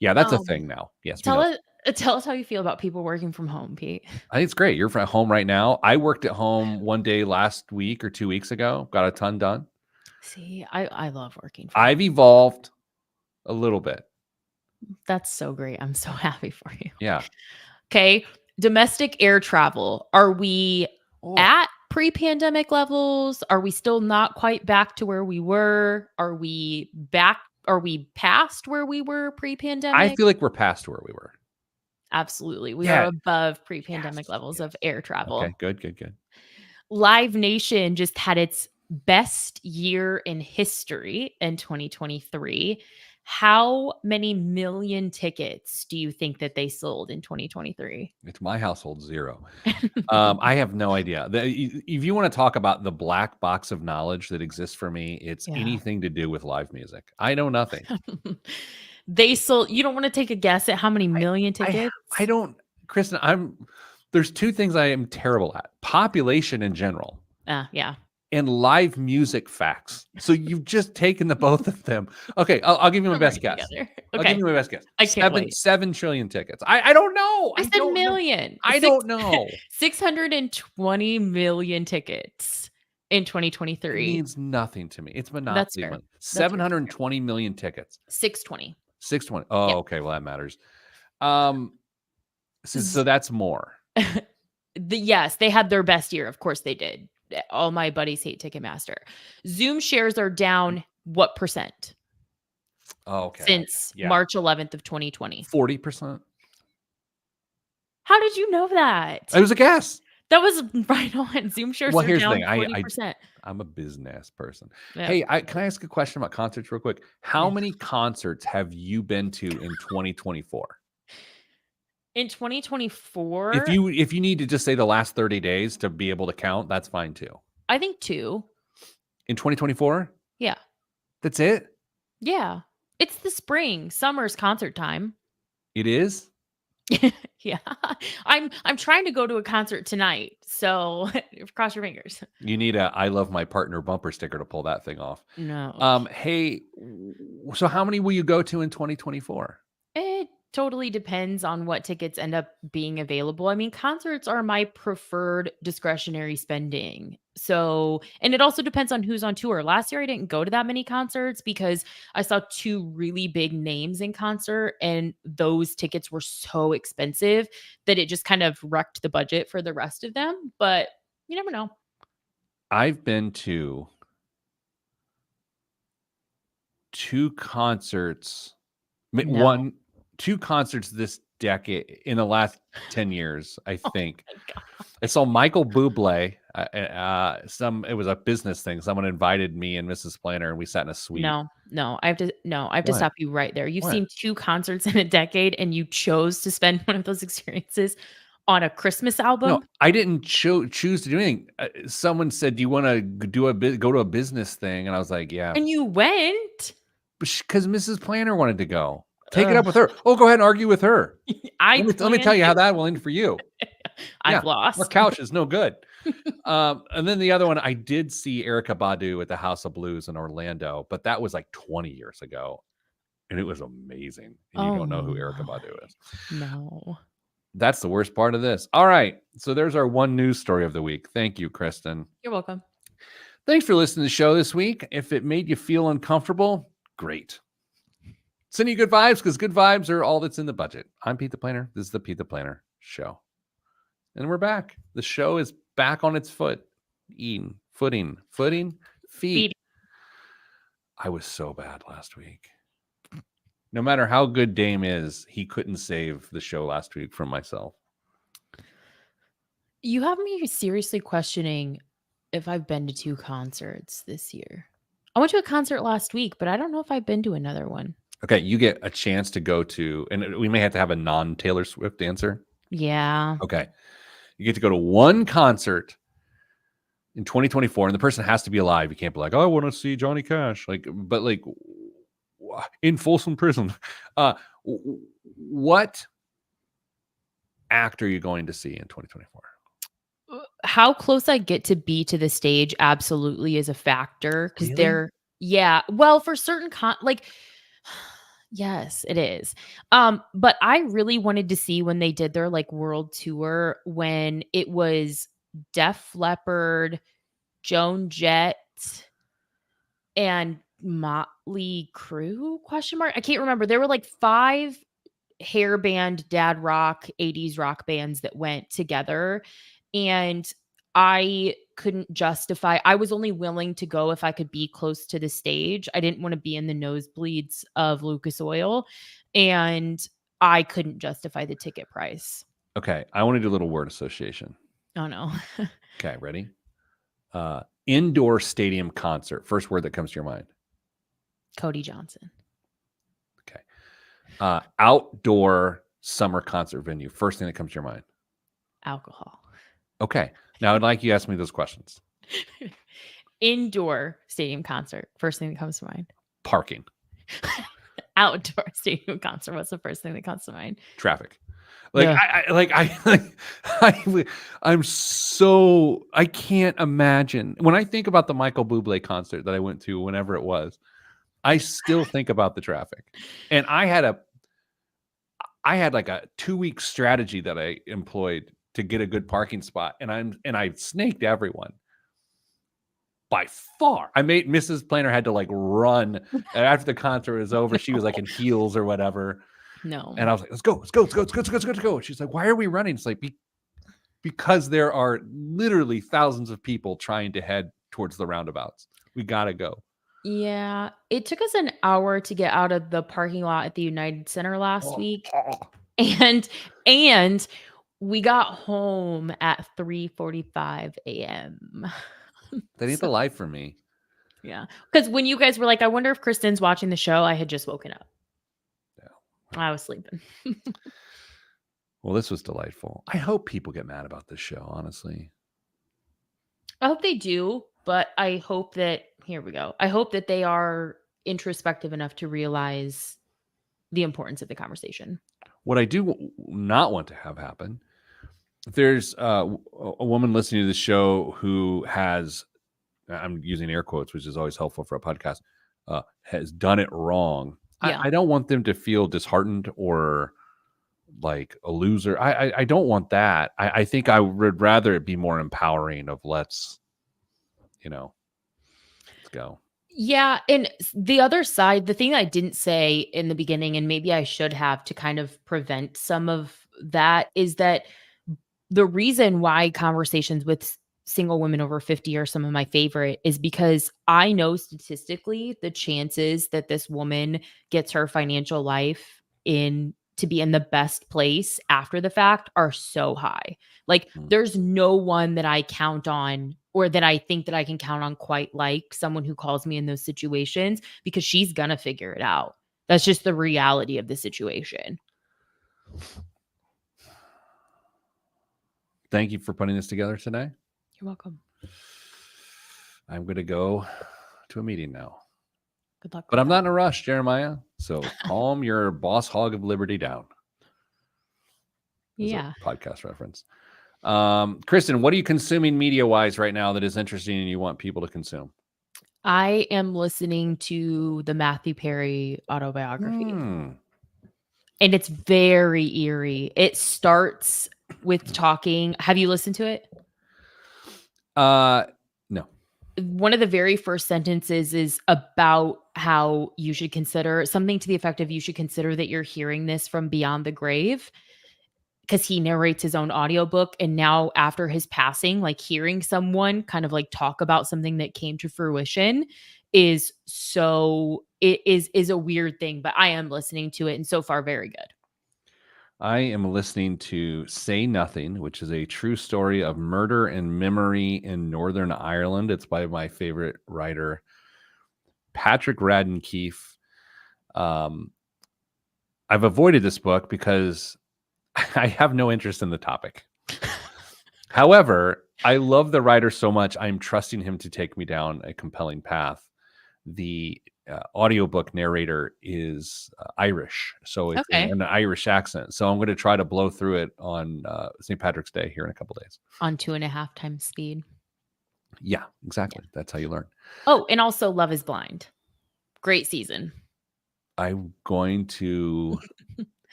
Yeah, that's a thing now. Yes, we Tell know. us, tell us how you feel about people working from home, Pete. I think it's great. You're at home right now. I worked at home one day last week or 2 weeks ago. Got a ton done. See, I love working from I've evolved a little bit. home. That's so great. I'm so happy for you. Yeah. Okay, domestic air travel. Are we Oh, at pre-pandemic levels? Are we still not quite back to where we were? Are we back? Are we past where we were I pre-pandemic? feel like we're past where we were. Absolutely. We Yeah. are above pre-pandemic Yes, levels yes. of air travel. Okay, good. Live Nation just had its best year in history in 2023. How many million tickets do you think that they sold in 2023? It's my household 0. I have no idea. If you want to talk about the black box of knowledge that exists for me, it's Yeah. anything to do with live music. I know nothing. They sold, you don't want to take a guess at how many million I tickets? I don't, Kristen. There's 2 things I am terrible at: population in general Yeah. and live music facts. So you've just taken the both of them. Okay, I'll give you my best Right guess. together. I'll Okay. give you my best guess. I can't wait. 7 trillion tickets. I don't know. I said don't know. million. I don't know. 620 million tickets in It 2023. means nothing to me. It's That's monopoly fair. money. That's fair. 720 million tickets. 620. 620. Oh, Yep. okay. Well, that matters. So that's more. Yes, they had their best year. Of course they did. All my buddies hate Ticketmaster. Zoom shares are down what percent Oh, okay. since Yeah. March 11th of 2020? 40%. How did you know that? It was a guess. That was right on. Zoom shares Well, are here's the down thing. 40%. I'm a business person. Yeah. Hey, can I ask a question about concerts real quick? How Yeah. many concerts have you been to in 2024? In 2024, If you need to just say the last 30 days to be able to count, that's fine too. I think 2. In 2024? Yeah. That's it? Yeah. It's the spring, summer's concert time. It is? Yeah. I'm trying to go to a concert tonight. So cross your fingers. You need a I love my partner bumper sticker to pull that thing off. No. Hey, so how many will you go to in 2024? It totally depends on what tickets end up being available. I mean, concerts are my preferred discretionary spending. So, and it also depends on who's on tour. Last year, I didn't go to that many concerts because I saw 2 really big names in concert, and those tickets were so expensive that it just kind of wrecked the budget for the rest of them. But you never know. I've been to 2 concerts, No. 2 concerts this decade in the last 10 years, I Oh think. my God. I saw Michael Bublé. It was a business thing. Someone invited me and Mrs. Planner, and we sat in a suite. No. I have to What? stop you right there. You've What? seen 2 concerts in a decade and you chose to spend one of those experiences on a Christmas No, album? I didn't choose to do anything. Someone said, "Do you want to go to a business thing?" And I was like, "Yeah," And you went? because Mrs. Planner wanted to go. Take it up with her. Oh, go ahead and argue with her. Let me plan tell you how to. that will end for you. I've Our lost. couch is no good. And then the other one, I did see Erica Badu at the House of Blues in Orlando, but that was like 20 years ago. And it was amazing. And you don't know who Erica Badu is. No. That's the worst part of this. All right. So there's our one news story of the week. Thank you, Kristen. You're welcome. Thanks for listening to the show this week. If it made you feel uncomfortable, great. Send you good vibes because good vibes are all that's in the budget. I'm Pete the Planner. This is the Pete the Planner Show. And we're back. The show is back on its footing, feet. I was so bad last week. No matter how good Dame is, he couldn't save the show last week from myself. You have me seriously questioning if I've been to 2 concerts this year. I went to a concert last week, but I don't know if I've been to another one. Okay, you get a chance to go to, and we may have to have a non-Taylor Swift answer. Yeah. Okay. You get to go to one concert in 2024, and the person has to be alive. You can't be like, oh, I want to see Johnny Cash. But in Folsom Prison. What act are you going to see in 2024? How close I get to be to the stage absolutely is a factor because Really? well, for certain yes, it is. But I really wanted to see when they did their world tour when it was Def Leppard, Joan Jett, and Motley Crue? Question mark. I can't remember. There were 5 hair band dad rock 80s rock bands that went together, and I couldn't justify. I was only willing to go if I could be close to the stage. I didn't want to be in the nosebleeds of Lucas Oil, and I couldn't justify the ticket price. Okay, I want to do a little word association. Oh no. Okay, ready? Indoor stadium concert. First word that comes to your mind. Cody Johnson. Okay. Outdoor summer concert venue. First thing that comes to your mind. Alcohol. Okay. Now I'd like you to ask me those questions. Indoor stadium concert. First thing that comes to mind. Parking. Outdoor stadium concert. What's the first thing that comes to mind? Traffic. Yeah. I can't imagine when I think about the Michael Bublé concert that I went to whenever it was, I still think about the traffic. And I had like a 2-week strategy that I employed to get a good parking spot. And I snaked everyone. By far, I made Mrs. Planner had to run after the concert was over. She was in heels or whatever. No. And I was like, let's go. She's like, why are we running? It's because there are literally thousands of people trying to head towards the roundabouts. We got to go. Yeah. It took us an hour to get out of the parking lot at the United Center last week. And we got home at 3:45 a.m. That ain't the life for me. Yeah. Because when you guys were like, I wonder if Kristen's watching the show, I had just woken up. Yeah. I was sleeping. Well, this was delightful. I hope people get mad about this show, honestly. I hope they do, but I hope that, here we go. I hope that they are introspective enough to realize the importance of the conversation. What I do not want to have happen, there's a woman listening to the show who has, I'm using air quotes, which is always helpful for a podcast, has done it wrong. Yeah. I don't want them to feel disheartened or like a loser. I don't want that. I think I would rather it be more empowering of let's go. Yeah. And the other side, the thing I didn't say in the beginning, and maybe I should have to kind of prevent some of that, is that the reason why conversations with single women over 50 are some of my favorite is because I know statistically the chances that this woman gets her financial life to be in the best place after the fact are so high. There's no one that I count on or that I think that I can count on quite like someone who calls me in those situations, because she's gonna figure it out. That's just the reality of the situation. Thank you for putting this together today. You're welcome. I'm going to go to a meeting now. Good luck. But I'm not in a rush, Jeremiah. So calm your boss hog of liberty down. As Yeah. a podcast reference. Kristen, what are you consuming media wise right now that is interesting and you want people to consume? I am listening to the Matthew Perry autobiography. And it's very eerie. It starts with talking. Have you listened to it? No. One of the very first sentences is about how you should consider something to the effect of you should consider that you're hearing this from beyond the grave, because he narrates his own audiobook. And now after his passing, like hearing someone kind of like talk about something that came to fruition is a weird thing, but I am listening to it and so far very good. I am listening to Say Nothing, which is a true story of murder and memory in Northern Ireland. It's by my favorite writer, Patrick Radden Keefe. I've avoided this book because I have no interest in the topic. However, I love the writer so much, I'm trusting him to take me down a compelling path. The audiobook narrator is Irish, so it's an Irish accent. So I'm going to try to blow through it on St. Patrick's Day here in a couple days. On 2.5 times speed. Yeah, exactly. Yeah. That's how you learn. Oh, and also Love is Blind. Great season. I'm going to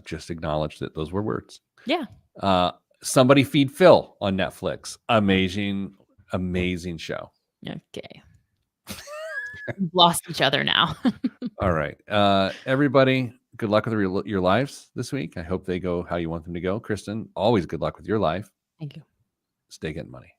just acknowledge that those were words. Yeah. Somebody Feed Phil on Netflix. Amazing show. Okay. We've lost each other now. All right. Everybody, good luck with your lives this week. I hope they go how you want them to go. Kristen, always good luck with your life. Thank you. Stay getting money.